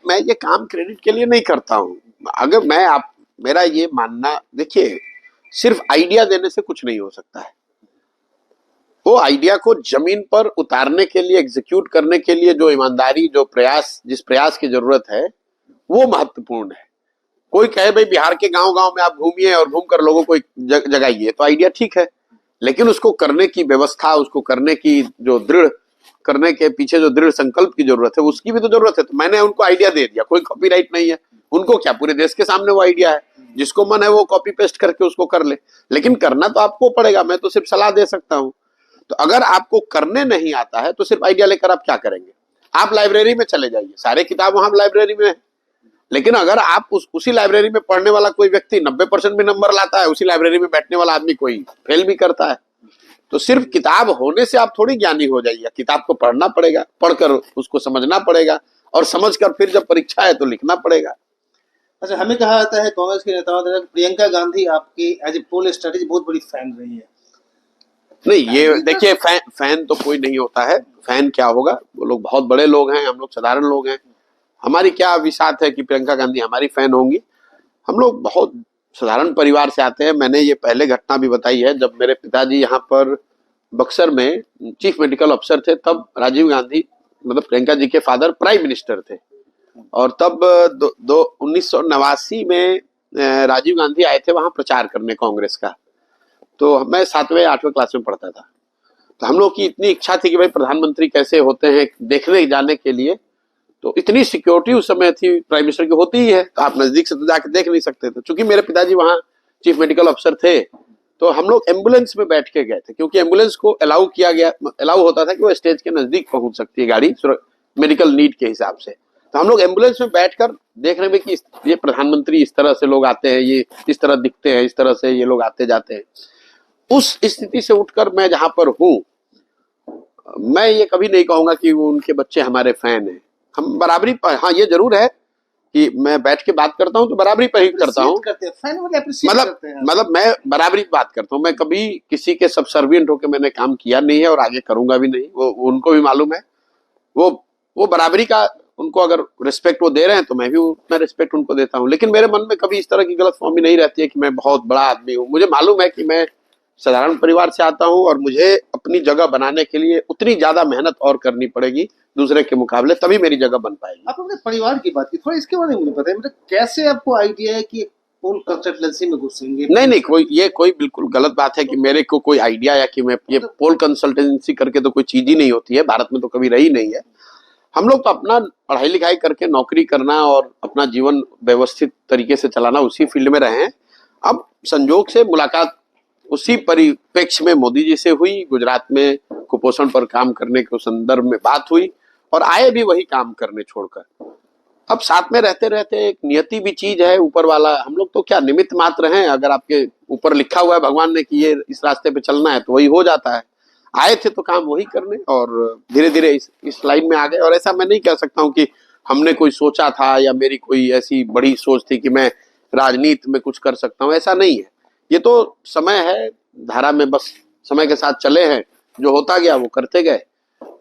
मैं ये काम क्रेडिट के लिए नहीं करता हूँ। अगर मेरा ये मानना, देखिए, सिर्फ आइडिया देने से कुछ नहीं हो सकता है। वो आइडिया को जमीन पर उतारने के लिए, एग्जीक्यूट करने के लिए जो ईमानदारी, जो प्रयास, जिस प्रयास की जरूरत है वो महत्वपूर्ण है। कोई कहे भाई बिहार के गांव-गांव में आप घूमिए और घूमकर लोगों को जगाइए, तो आइडिया ठीक है, लेकिन उसको करने की व्यवस्था, उसको करने की जो दृढ़ करने के पीछे जो दृढ़ संकल्प की जरूरत है उसकी भी तो जरूरत है। तो मैंने उनको आइडिया दे दिया, कोई कॉपीराइट नहीं है, उनको क्या, पूरे देश के सामने वो आइडिया है, जिसको मन है वो कॉपी पेस्ट करके उसको कर ले, लेकिन करना तो आपको पड़ेगा, मैं तो सिर्फ सलाह दे सकता हूं। तो अगर आपको करने नहीं आता है तो सिर्फ आइडिया लेकर आप क्या करेंगे? आप लाइब्रेरी में चले जाइए, सारे किताब वहां लाइब्रेरी में है, लेकिन अगर आप उसी लाइब्रेरी में पढ़ने वाला कोई व्यक्ति 90% भी नंबर लाता है, उसी लाइब्रेरी में बैठने वाला आदमी कोई फेल भी करता है, तो सिर्फ किताब होने से आप थोड़ी ज्ञानी हो जाइए। किताब को पढ़ना पड़ेगा, पढ़कर उसको समझना पड़ेगा और समझकर फिर जब परीक्षा है तो लिखना पड़ेगा। अच्छा, हमें कहा जाता है कांग्रेस के नेताओं द्वारा प्रियंका गांधी आपकी एज ए पोल स्ट्रेटेजी बहुत बड़ी फैन रही है। नहीं, ये देखिए, फैन तो कोई नहीं होता है। फैन क्या होगा, वो लोग बहुत बड़े लोग हैं, हम लोग साधारण लोग हैं। हमारी क्या विसात है कि प्रियंका गांधी हमारी फैन होंगी? हम लोग बहुत साधारण परिवार से आते हैं। मैंने ये पहले घटना भी बताई है, जब मेरे पिताजी यहाँ पर बक्सर में चीफ मेडिकल अफसर थे, तब राजीव गांधी, मतलब प्रियंका जी के फादर, प्राइम मिनिस्टर थे। और तब 1989 में राजीव गांधी आए थे वहां प्रचार करने कांग्रेस का। तो मैं 7वें-8वें क्लास में पढ़ता था। तो हम लोग की इतनी इच्छा थी कि भाई प्रधानमंत्री कैसे होते हैं देखने जाने के लिए। तो इतनी सिक्योरिटी उस समय थी, प्राइम मिनिस्टर की होती ही है, तो आप नजदीक से तो जाके देख नहीं सकते थे। चूंकि मेरे पिताजी वहां चीफ मेडिकल अफसर थे, तो हम लोग एम्बुलेंस में बैठ के गए थे, क्योंकि एम्बुलेंस को अलाउ होता था कि वो स्टेज के नजदीक पहुंच सकती है गाड़ी मेडिकल नीड के हिसाब से। तो हम लोग एम्बुलेंस में बैठकर देख रहे हैं कि ये प्रधानमंत्री, इस तरह से लोग आते हैं, ये इस तरह दिखते हैं, इस तरह से ये लोग आते जाते हैं। उस स्थिति से उठकर मैं जहां पर हूं, मैं ये कभी नहीं कहूंगा कि वो उनके बच्चे हमारे फैन हैं। हम बराबरी पर, हाँ ये जरूर है कि मैं बैठ के बात करता हूँ तो बराबरी पर ही करता हूँ। मतलब मैं बराबरी बात करता हूँ, मैं कभी किसी के सबसर्विएंट होकर मैंने काम किया नहीं है और आगे करूंगा भी नहीं। वो उनको भी मालूम है, वो बराबरी का, उनको अगर रिस्पेक्ट वो दे रहे हैं तो मैं भी उतना रिस्पेक्ट उनको देता हूँ। लेकिन मेरे मन में कभी इस तरह की गलतफहमी नहीं रहती है कि मैं बहुत बड़ा आदमी हूँ। मुझे मालूम है कि मैं साधारण परिवार से आता हूँ और मुझे अपनी जगह बनाने के लिए उतनी ज्यादा मेहनत और करनी पड़ेगी दूसरे के मुकाबले, तभी मेरी जगह बन पाएगी। आप अपने परिवार की बात की, थोड़ा इसके बारे में मुझे बताइए, मतलब कैसे आपको आइडिया है कि पोल कंसल्टेंसी में घुसेंगे? नहीं, कोई बिल्कुल गलत बात है कि मेरे को कोई आइडिया या कि मैं ये पोल कंसल्टेंसी करके तो कोई चीज ही नहीं होती है, भारत में तो कभी रही नहीं है। हम लोग तो अपना पढ़ाई लिखाई करके नौकरी करना और अपना जीवन व्यवस्थित तरीके से चलाना, उसी फील्ड में रहे हैं। अब संजोग से मुलाकात उसी परिप्रेक्ष्य में मोदी जी से हुई, गुजरात में कुपोषण पर काम करने के संदर्भ में बात हुई और आए भी वही काम करने छोड़कर। अब साथ में रहते रहते एक नियति भी चीज है, ऊपर वाला, हम लोग तो क्या निमित्त मात्र हैं। अगर आपके ऊपर लिखा हुआ है भगवान ने कि ये इस रास्ते पे चलना है तो वही हो जाता है। आए थे तो काम वही करने और धीरे धीरे इस लाइन में आ गए। और ऐसा मैं नहीं कह सकता हूँ कि हमने कोई सोचा था या मेरी कोई ऐसी बड़ी सोच थी कि मैं राजनीति में कुछ कर सकता हूँ, ऐसा नहीं है। ये तो समय है, धारा में बस समय के साथ चले हैं, जो होता गया वो करते गए।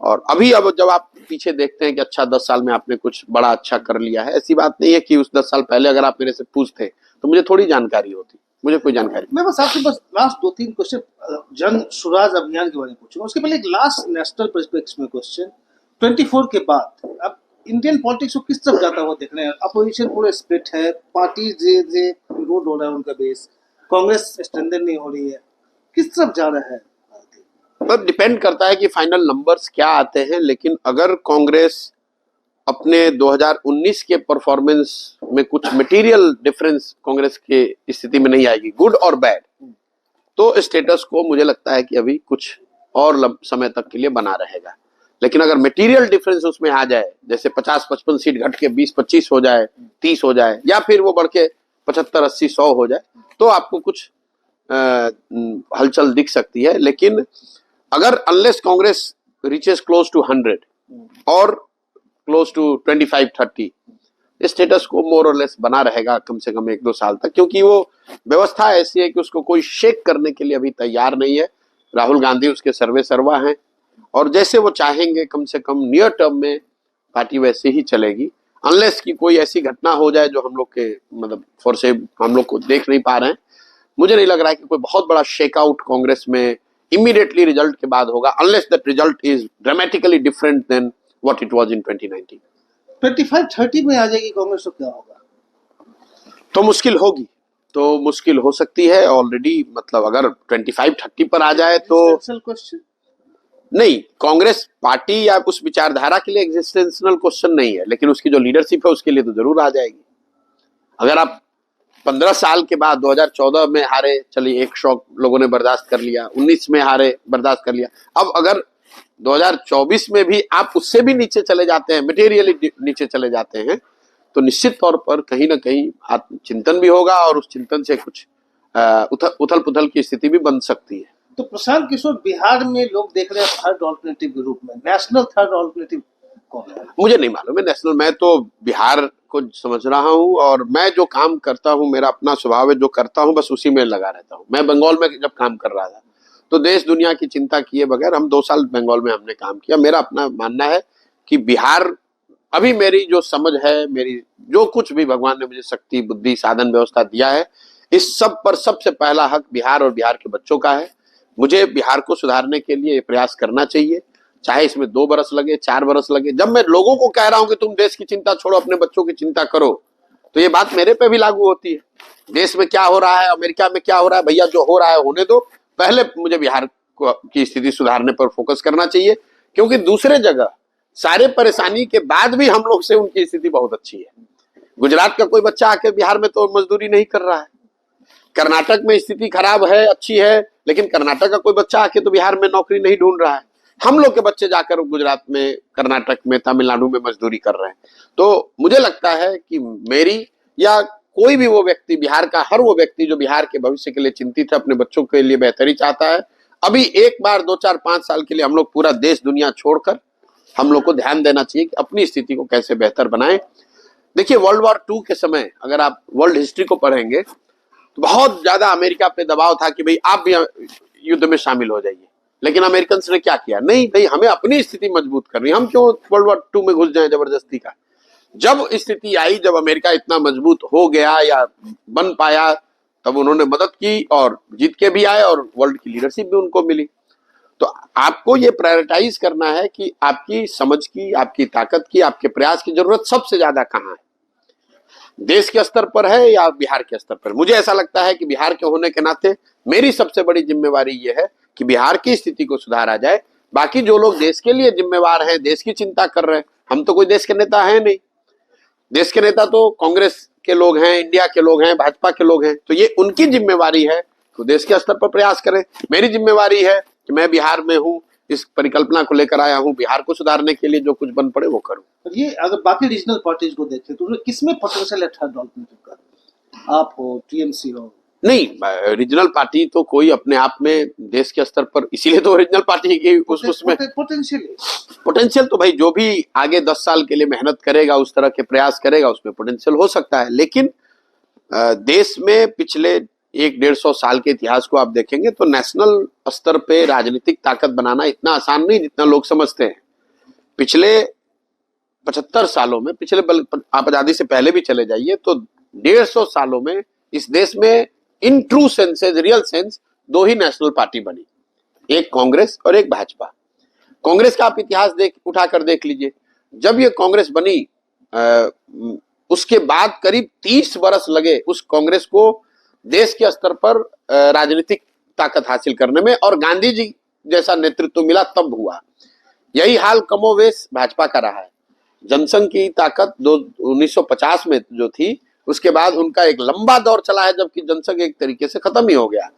और अभी अब जब आप पीछे देखते हैं कि अच्छा 10 साल में आपने कुछ बड़ा अच्छा कर लिया है, ऐसी बात नहीं है कि उस 10 साल पहले अगर आप मेरे से पूछते तो मुझे थोड़ी जानकारी होती, मुझे कोई जानकारी। मैं बस आपसे बस लास्ट 2-3 क्वेश्चन जन स्वराज अभियान के बारे में पूछूंगा। उसके पहले एक लास्ट नेशनल पर्सपेक्टिव में क्वेश्चन, 24 के बाद अब इंडियन पॉलिटिक्स को किस तरफ जाता हुआ देख रहे हैं? अपोजिशन पूरे स्प्लिट है, पार्टी जे विरोध हो रहा है उनका बेस, कांग्रेस स्ट्रेंथन नहीं हो रही है, किस तरफ जा रहा है? मतलब डिपेंड करता है कि फाइनल नंबर्स क्या आते हैं। लेकिन अगर कांग्रेस अपने 2019 के परफॉर्मेंस में कुछ मटेरियल डिफरेंस कांग्रेस के स्थिति में नहीं आएगी, गुड और बैड, तो स्टेटस को मुझे लगता है कि अभी कुछ और समय तक के लिए बना रहेगा। लेकिन अगर मटेरियल डिफरेंस उसमें आ जाए, जैसे 50-55 सीट घट के 20-25 हो जाए, 30 हो जाए, या फिर वो बढ़ के 75-80-100 हो जाए, तो आपको कुछ हलचल दिख सकती है। लेकिन अगर unless Congress reaches close to 100 और क्लोज टू 25-30, स्टेटस को मोर और लेस बना रहेगा कम से कम 1-2 साल तक, क्योंकि वो व्यवस्था ऐसी है कि उसको कोई शेक करने के लिए अभी तैयार नहीं है। राहुल गांधी उसके सर्वे सर्वा हैं और जैसे वो चाहेंगे कम से कम नियर टर्म में पार्टी वैसे ही चलेगी, अनलेस की कोई ऐसी घटना हो जाए जो हम लोग के मतलब फोर्से हम लोग को देख नहीं पा रहे हैं। मुझे नहीं लग रहा है कि कोई बहुत बड़ा शेकआउट कांग्रेस में इमीडिएटली रिजल्ट के बाद होगा, unless that result is dramatically different than what it was in 2019। 25-30 में आ जाएगी कांग्रेस तो क्या होगा? तो मुश्किल होगी, तो मुश्किल हो सकती है ऑलरेडी। मतलब अगर 25-30 पर आ जाए तो क्वेश्चन नहीं, कांग्रेस पार्टी या उस विचारधारा के लिए एग्जिस्टेंशियल क्वेश्चन नहीं है, लेकिन उसकी जो लीडरशिप है उसके लिए तो जरूर आ जाएगी। अगर आप 15 साल के बाद 2014 में हारे, चलिए एक शौक लोगों ने बर्दाश्त कर लिया, 19 में हारे बर्दाश्त कर लिया, अब अगर 2024 में भी आप उससे भी नीचे चले जाते हैं, मटेरियली नीचे चले जाते हैं, तो निश्चित तौर पर कहीं ना कहीं आत्मचिंतन भी होगा और उस चिंतन से कुछ उथल पुथल की स्थिति भी बन सकती है। तो प्रशांत किशोर, बिहार में लोग देख रहे हैं थर्ड ऑल्टरनेटिव के रूप में, नेशनल थर्ड ऑल्टरनेटिव कौन है? मुझे नहीं मालूम है नेशनल, मैं तो बिहार को समझ रहा हूँ और मैं जो काम करता हूँ, मेरा अपना स्वभाव है, जो करता हूँ बस उसी में लगा रहता हूँ। मैं बंगाल में जब काम कर रहा था तो देश दुनिया की चिंता किए बगैर हम 2 साल बंगाल में हमने काम किया। मेरा अपना मानना है कि बिहार, अभी मेरी जो समझ है, मेरी जो कुछ भी भगवान ने मुझे शक्ति बुद्धि साधन व्यवस्था दिया है, इस सब पर सबसे पहला हक बिहार और बिहार के बच्चों का है। मुझे बिहार को सुधारने के लिए प्रयास करना चाहिए, चाहे इसमें 2 बरस लगे, 4 बरस लगे। जब मैं लोगों को कह रहा हूं कि तुम देश की चिंता छोड़ो, अपने बच्चों की चिंता करो, तो ये बात मेरे पे भी लागू होती है। देश में क्या हो रहा है, अमेरिका में क्या हो रहा है, भैया जो हो रहा है होने दो, पहले मुझे बिहार की स्थिति सुधारने पर फोकस करना चाहिए, क्योंकि दूसरे जगह सारे परेशानी के बाद भी हम लोग से उनकी स्थिति बहुत अच्छी है। गुजरात का कोई बच्चा आके बिहार में तो मजदूरी नहीं कर रहा है, कर्नाटक में स्थिति खराब है, अच्छी है, लेकिन कर्नाटक का कोई बच्चा आके तो बिहार में नौकरी नहीं ढूंढ रहा है। हम लोग के बच्चे जाकर गुजरात में, कर्नाटक में, तमिलनाडु में मजदूरी कर रहे हैं। तो मुझे लगता है कि मेरी या कोई भी वो व्यक्ति, बिहार का हर वो व्यक्ति जो बिहार के भविष्य के लिए चिंतित है, अपने बच्चों के लिए बेहतरी चाहता है, अभी एक बार 2, 4, 5 साल के लिए हम लोग पूरा देश दुनिया छोड़कर हम लोग को ध्यान देना चाहिए कि अपनी स्थिति को कैसे बेहतर बनाएं। देखिए, वर्ल्ड वॉर 2 के समय अगर आप वर्ल्ड हिस्ट्री को पढ़ेंगे तो बहुत ज्यादा अमेरिका पे दबाव था कि भाई आप भी युद्ध में शामिल हो जाइए, लेकिन अमेरिकन ने क्या किया, नहीं भाई हमें अपनी स्थिति मजबूत करनी, हम क्यों वर्ल्ड वॉर 2 में घुस जाएं जबरदस्ती का। जब स्थिति आई, जब अमेरिका इतना मजबूत हो गया या बन पाया, तब उन्होंने मदद की और जीत के भी आए और वर्ल्ड की लीडरशिप भी उनको मिली। तो आपको ये प्रायोरिटाइज करना है कि आपकी समझ की, आपकी ताकत की, आपके प्रयास की जरूरत सबसे ज्यादा कहाँ है, देश के स्तर पर है या बिहार के स्तर पर। मुझे ऐसा लगता है कि बिहार के होने के नाते मेरी सबसे बड़ी जिम्मेवारी ये है कि बिहार की स्थिति को सुधारा जाए। बाकी जो लोग देश के लिए जिम्मेवार हैं, देश की चिंता कर रहे हैं, हम तो कोई देश के नेता हैं नहीं। देश के नेता तो कांग्रेस के लोग हैं, इंडिया के लोग हैं, भाजपा के लोग हैं, तो ये उनकी जिम्मेवारी है कि तो देश के स्तर पर प्रयास करें। मेरी जिम्मेवारी है कि मैं बिहार में हूँ, इस परिकल्पना को लेकर आया हूँ, बिहार को सुधारने के लिए जो कुछ बन पड़े वो करूँ। और ये अगर बाकी रीजनल पार्टीज को देखें तो उसमें किसमें पोटेंशियल है थर्ड ऑल्टरनेटिव का? आप हो, टीएमसी हो? नहीं, रीजनल पार्टी तो कोई अपने आप में देश के स्तर पर, इसीलिए तो रीजनल पार्टी की उसमें पोटेंशियल तो भाई जो भी आगे 10 साल के लिए मेहनत करेगा, उस तरह के प्रयास करेगा, उसमें पोटेंशियल हो सकता है। लेकिन देश में पिछले 100-150 साल के इतिहास को आप देखेंगे तो नेशनल स्तर पे राजनीतिक ताकत बनाना इतना आसान नहीं जितना लोग समझते हैं। पिछले 75 सालों में, आप आजादी से पहले भी चले जाइए तो 150 सालों में इस देश में in true sense, real sense, 2 he national party बनी, एक कांग्रेस और एक भाजपा। कांग्रेस का आप इतिहास उठाकर देख लीजिए। जब ये कांग्रेस बनी उसके बाद करीब 30 वर्ष लगे उस कांग्रेस को देश के स्तर पर राजनीतिक ताकत हासिल करने में, और गांधी जी जैसा नेतृत्व मिला तब हुआ। यही हाल कमोवेश भाजपा का रहा है। जनसंघ की ताकत 1950 में जो थी, उसके बाद उनका एक लंबा दौर चला है जबकि जनसंघ एक तरीके से खत्म ही हो गया।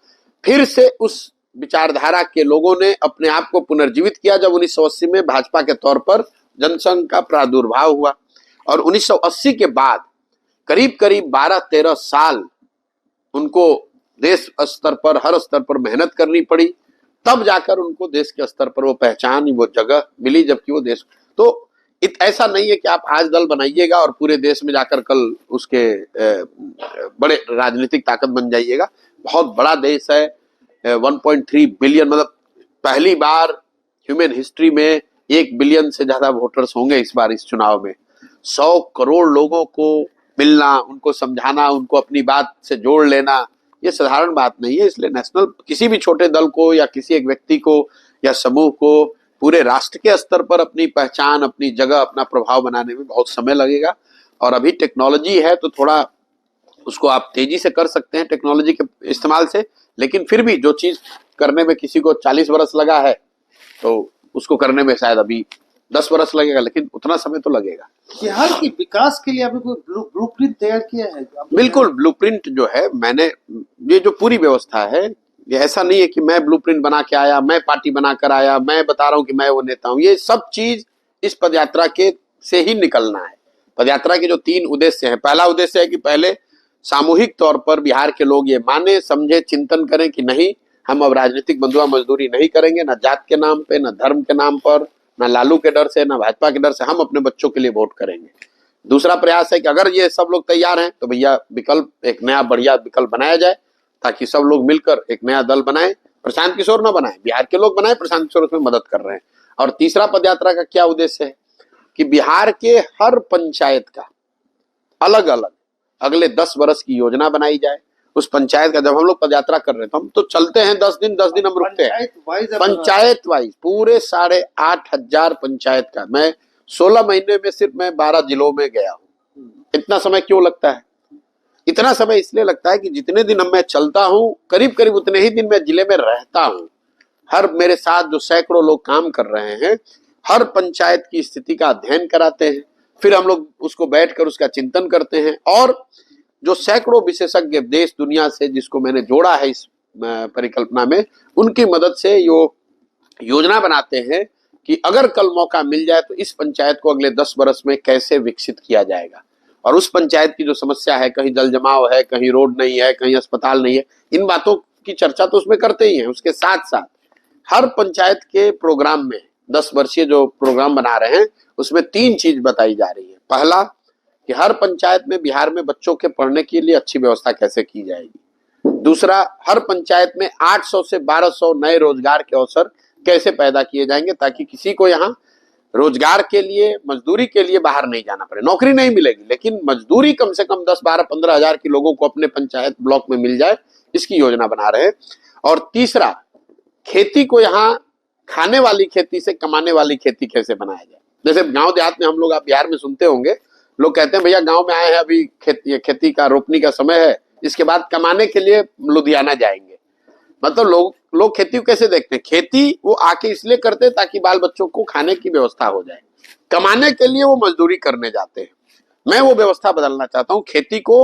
फिर से उस विचारधारा के लोगों ने अपने आप को पुनर्जीवित किया जब 1980 में भाजपा के तौर पर जनसंघ का प्रादुर्भाव हुआ, और 1980 के बाद करीब करीब 12-13 साल उनको देश स्तर पर, हर स्तर पर मेहनत करनी पड़ी, तब जाकर उनको देश के स्तर पर वो पहचान, वो जगह मिली। जबकि वो देश तो ऐसा नहीं है कि आप आज दल बनाइएगा और पूरे देश में जाकर कल उसके बड़े राजनीतिक ताकत बन जाइएगा। बहुत बड़ा देश है, 1.3 बिलियन, मतलब पहली बार ह्यूमन हिस्ट्री में 1 बिलियन से ज्यादा वोटर्स होंगे इस बार इस चुनाव में। 100 करोड़ लोगों को मिलना, उनको समझाना, उनको अपनी बात से जोड़ लेना, ये साधारण बात नहीं है। इसलिए नेशनल किसी भी छोटे दल को या किसी एक व्यक्ति को या समूह को पूरे राष्ट्र के स्तर पर अपनी पहचान, अपनी जगह, अपना प्रभाव बनाने में बहुत समय लगेगा। और अभी टेक्नोलॉजी है तो थोड़ा उसको आप तेजी से कर सकते हैं टेक्नोलॉजी के इस्तेमाल से, लेकिन फिर भी जो चीज करने में किसी को 40 वर्ष लगा है तो उसको करने में शायद अभी 10 वर्ष लगेगा, लेकिन उतना समय तो लगेगा। बिहार के विकास के लिए आपने कोई ब्लूप्रिंट तैयार किया है? बिल्कुल, ब्लूप्रिंट जो है मैंने, ये जो पूरी व्यवस्था है, ये ऐसा नहीं है कि मैं ब्लूप्रिंट बना के आया, मैं पार्टी बनाकर आया, मैं बता रहा हूं कि मैं वो नेता हूं। ये सब चीज इस पदयात्रा के से ही निकलना है। पदयात्रा के जो 3 उद्देश्य हैं, पहला उद्देश्य है कि पहले सामूहिक तौर पर बिहार के लोग ये माने, समझे, चिंतन करें कि नहीं, हम अब राजनीतिक बंधुआ मजदूरी नहीं करेंगे, ना जात के नाम पे, ना धर्म के नाम पर, ना लालू के डर से, ना भाजपा के डर से, हम अपने बच्चों के लिए वोट करेंगे। दूसरा प्रयास है कि अगर ये सब लोग तैयार हैं तो भैया विकल्प, एक नया बढ़िया विकल्प बनाया जाए ताकि सब लोग मिलकर एक नया दल बनाएं। प्रशांत किशोर ना बनाए, बिहार के लोग बनाए, प्रशांत किशोर उसमें मदद कर रहे हैं। और तीसरा पदयात्रा का क्या उद्देश्य है कि बिहार के हर पंचायत का अलग अलग अगले 10 वर्ष की योजना बनाई जाए। उस पंचायत का, जब हम लोग पदयात्रा कर रहे हैं तो हम तो चलते हैं 10 दिन हम रुकते हैं, पंचायत वाइज पूरे 8,500 पंचायत का। मैं 16 महीने में सिर्फ मैं 12 जिलों में गया हूँ। इतना समय क्यों लगता है? इतना समय इसलिए लगता है कि जितने दिन मैं चलता हूँ करीब करीब उतने ही दिन मैं जिले में रहता हूँ। हर मेरे साथ जो सैकड़ों लोग काम कर रहे हैं, हर पंचायत की स्थिति का अध्ययन कराते हैं, फिर हम लोग उसको बैठकर उसका चिंतन करते हैं, और जो सैकड़ों विशेषज्ञ देश दुनिया से जिसको मैंने जोड़ा है इस परिकल्पना में, उनकी मदद से योजना बनाते हैं कि अगर कल मौका मिल जाए तो इस पंचायत को अगले 10 वर्ष में कैसे विकसित किया जाएगा। और उस पंचायत की जो समस्या है, कहीं जल जमाव है, कहीं रोड नहीं है, कहीं अस्पताल नहीं है, इन बातों की चर्चा तो उसमें करते ही हैं। उसके साथ साथ हर पंचायत के प्रोग्राम में 10 वर्षीय जो प्रोग्राम बना रहे हैं उसमें 3 चीज बताई जा रही है। पहला कि हर पंचायत में बिहार में बच्चों के पढ़ने के लिए अच्छी व्यवस्था कैसे की जाएगी। दूसरा, हर पंचायत में 800 से 1200 नए रोजगार के अवसर कैसे पैदा किए जाएंगे ताकि किसी को यहाँ रोजगार के लिए, मजदूरी के लिए बाहर नहीं जाना पड़े। नौकरी नहीं मिलेगी लेकिन मजदूरी कम से कम 10, 12, 15 हजार की लोगों को अपने पंचायत ब्लॉक में मिल जाए, इसकी योजना बना रहे हैं। और तीसरा, खेती को यहाँ खाने वाली खेती से कमाने वाली खेती कैसे बनाया जाए। जैसे गांव देहात में हम लोग, आप बिहार में सुनते होंगे, लोग कहते हैं भैया गांव में आए हैं, अभी खेती का रोपनी का समय है, इसके बाद कमाने के लिए लुधियाना जाएंगे। मतलब लोग खेती को कैसे देखते हैं? खेती वो आके इसलिए करते हैं ताकि बाल बच्चों को खाने की व्यवस्था हो जाए, कमाने के लिए वो मजदूरी करने जाते हैं। मैं वो व्यवस्था बदलना चाहता हूँ, खेती को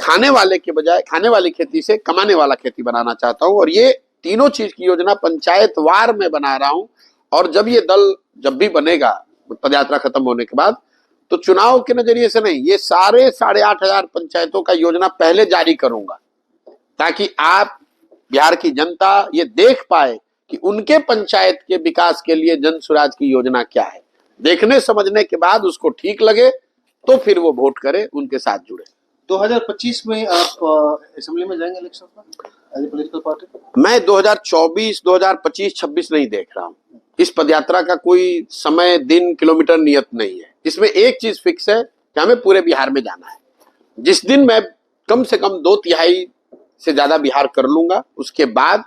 खाने वाले के बजाय खाने वाली खेती से कमाने वाला खेती बनाना चाहता हूं। और ये तीनों चीज की योजना पंचायतवार में बना रहा हूं। और जब ये दल जब भी बनेगा पदयात्रा खत्म होने के बाद, तो चुनाव के नजरिए से नहीं, ये सारे 8,500 पंचायतों का योजना पहले जारी करूंगा, ताकि आप बिहार की जनता ये देख पाए कि उनके पंचायत के विकास के लिए जन स्वराज की योजना क्या है। देखने समझने के बाद उसको ठीक लगे तो फिर वो वोट करे, उनके साथ जुड़े। 2025 में आप असेंबली में जाएंगे इलेक्शन में एज ए पॉलिटिकल पार्टी? मैं 2024, 2025, 26 नहीं देख रहा हूं। इस पदयात्रा का कोई समय, दिन, किलोमीटर नियत नहीं है। इसमें एक चीज फिक्स है कि हमें पूरे बिहार में जाना है। जिस दिन मैं कम से कम 2/3 से ज्यादा बिहार कर लूंगा, उसके बाद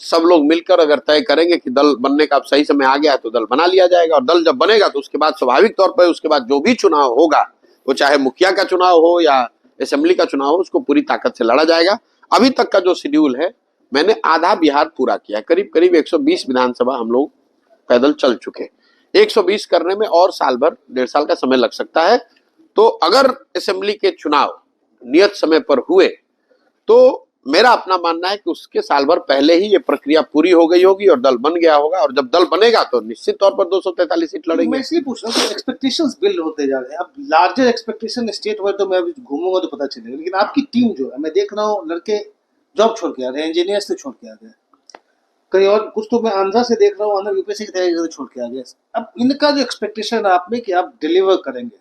सब लोग मिलकर अगर तय करेंगे कि दल बनने का अब सही समय आ गया है, तो दल बना लिया जाएगा। और दल जब बनेगा तो उसके बाद स्वाभाविक तौर पर उसके बाद जो भी चुनाव होगा, वो चाहे मुखिया का चुनाव हो या असेंबली का चुनाव हो, उसको पूरी ताकत से लड़ा जाएगा। अभी तक का जो शेड्यूल है, मैंने आधा बिहार पूरा किया, करीब करीब 120 विधानसभा हम लोग पैदल चल चुके। 120 करने में और साल भर, 1.5 साल का समय लग सकता है। तो अगर असेंबली के चुनाव नियत समय पर हुए, तो मेरा अपना मानना है कि उसके साल भर पहले ही ये प्रक्रिया पूरी हो गई होगी और दल बन गया होगा। और जब दल बनेगा तो निश्चित तौर पर 243 सीट लड़ेंगे। मैं इसलिए पूछ रहा हूँ, एक्सपेक्टेशंस बिल्ड होते जा रहे हैं। अब लार्जर एक्सपेक्टेशन स्टेट वाइड तो मैं अभी घूमूंगा तो पता चलेगा, लेकिन आपकी टीम जो है, मैं देख रहा हूँ लड़के जॉब छोड़ के आ रहे हैं, इंजीनियर से छोड़ के आ गए, कहीं और कुछ तो मैं आंध्रा से देख रहा हूँ, आंध्रा यूपीएससी की तैयारी करके छोड़ के आ गए। अब इनका जो एक्सपेक्टेशन है आप में कि आप डिलीवर करेंगे?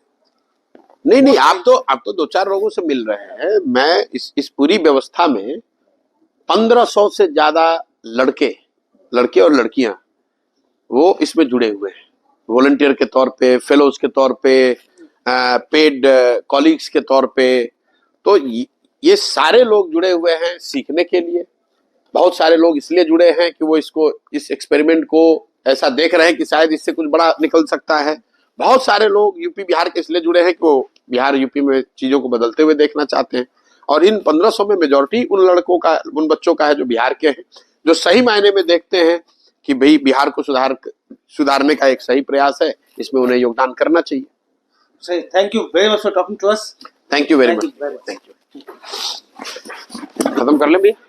नहीं, आप तो 2-4 लोगों से मिल रहे हैं। मैं इस पूरी व्यवस्था में 1500 से ज्यादा लड़के और लड़कियां वो इसमें जुड़े हुए हैं, वॉलंटियर के तौर पे, फेलोज के तौर पे, पेड कॉलीग्स के तौर पे। तो ये सारे लोग जुड़े हुए हैं सीखने के लिए। बहुत सारे लोग इसलिए जुड़े हैं कि वो इस एक्सपेरिमेंट को ऐसा देख रहे हैं कि शायद इससे कुछ बड़ा निकल सकता है। बहुत सारे लोग यूपी बिहार के इसलिए जुड़े हैं कि वो बिहार यूपी में चीजों को बदलते हुए देखना चाहते हैं। और इन 1500 में मेजॉरिटी उन लड़कों का, उन बच्चों का है जो बिहार के हैं, जो सही मायने में देखते हैं कि भाई बिहार को सुधारने का एक सही प्रयास है, इसमें उन्हें योगदान करना चाहिए। सही, thank you very much for talking to us. Thank you very much. Thank you. खत्म कर लें भैया।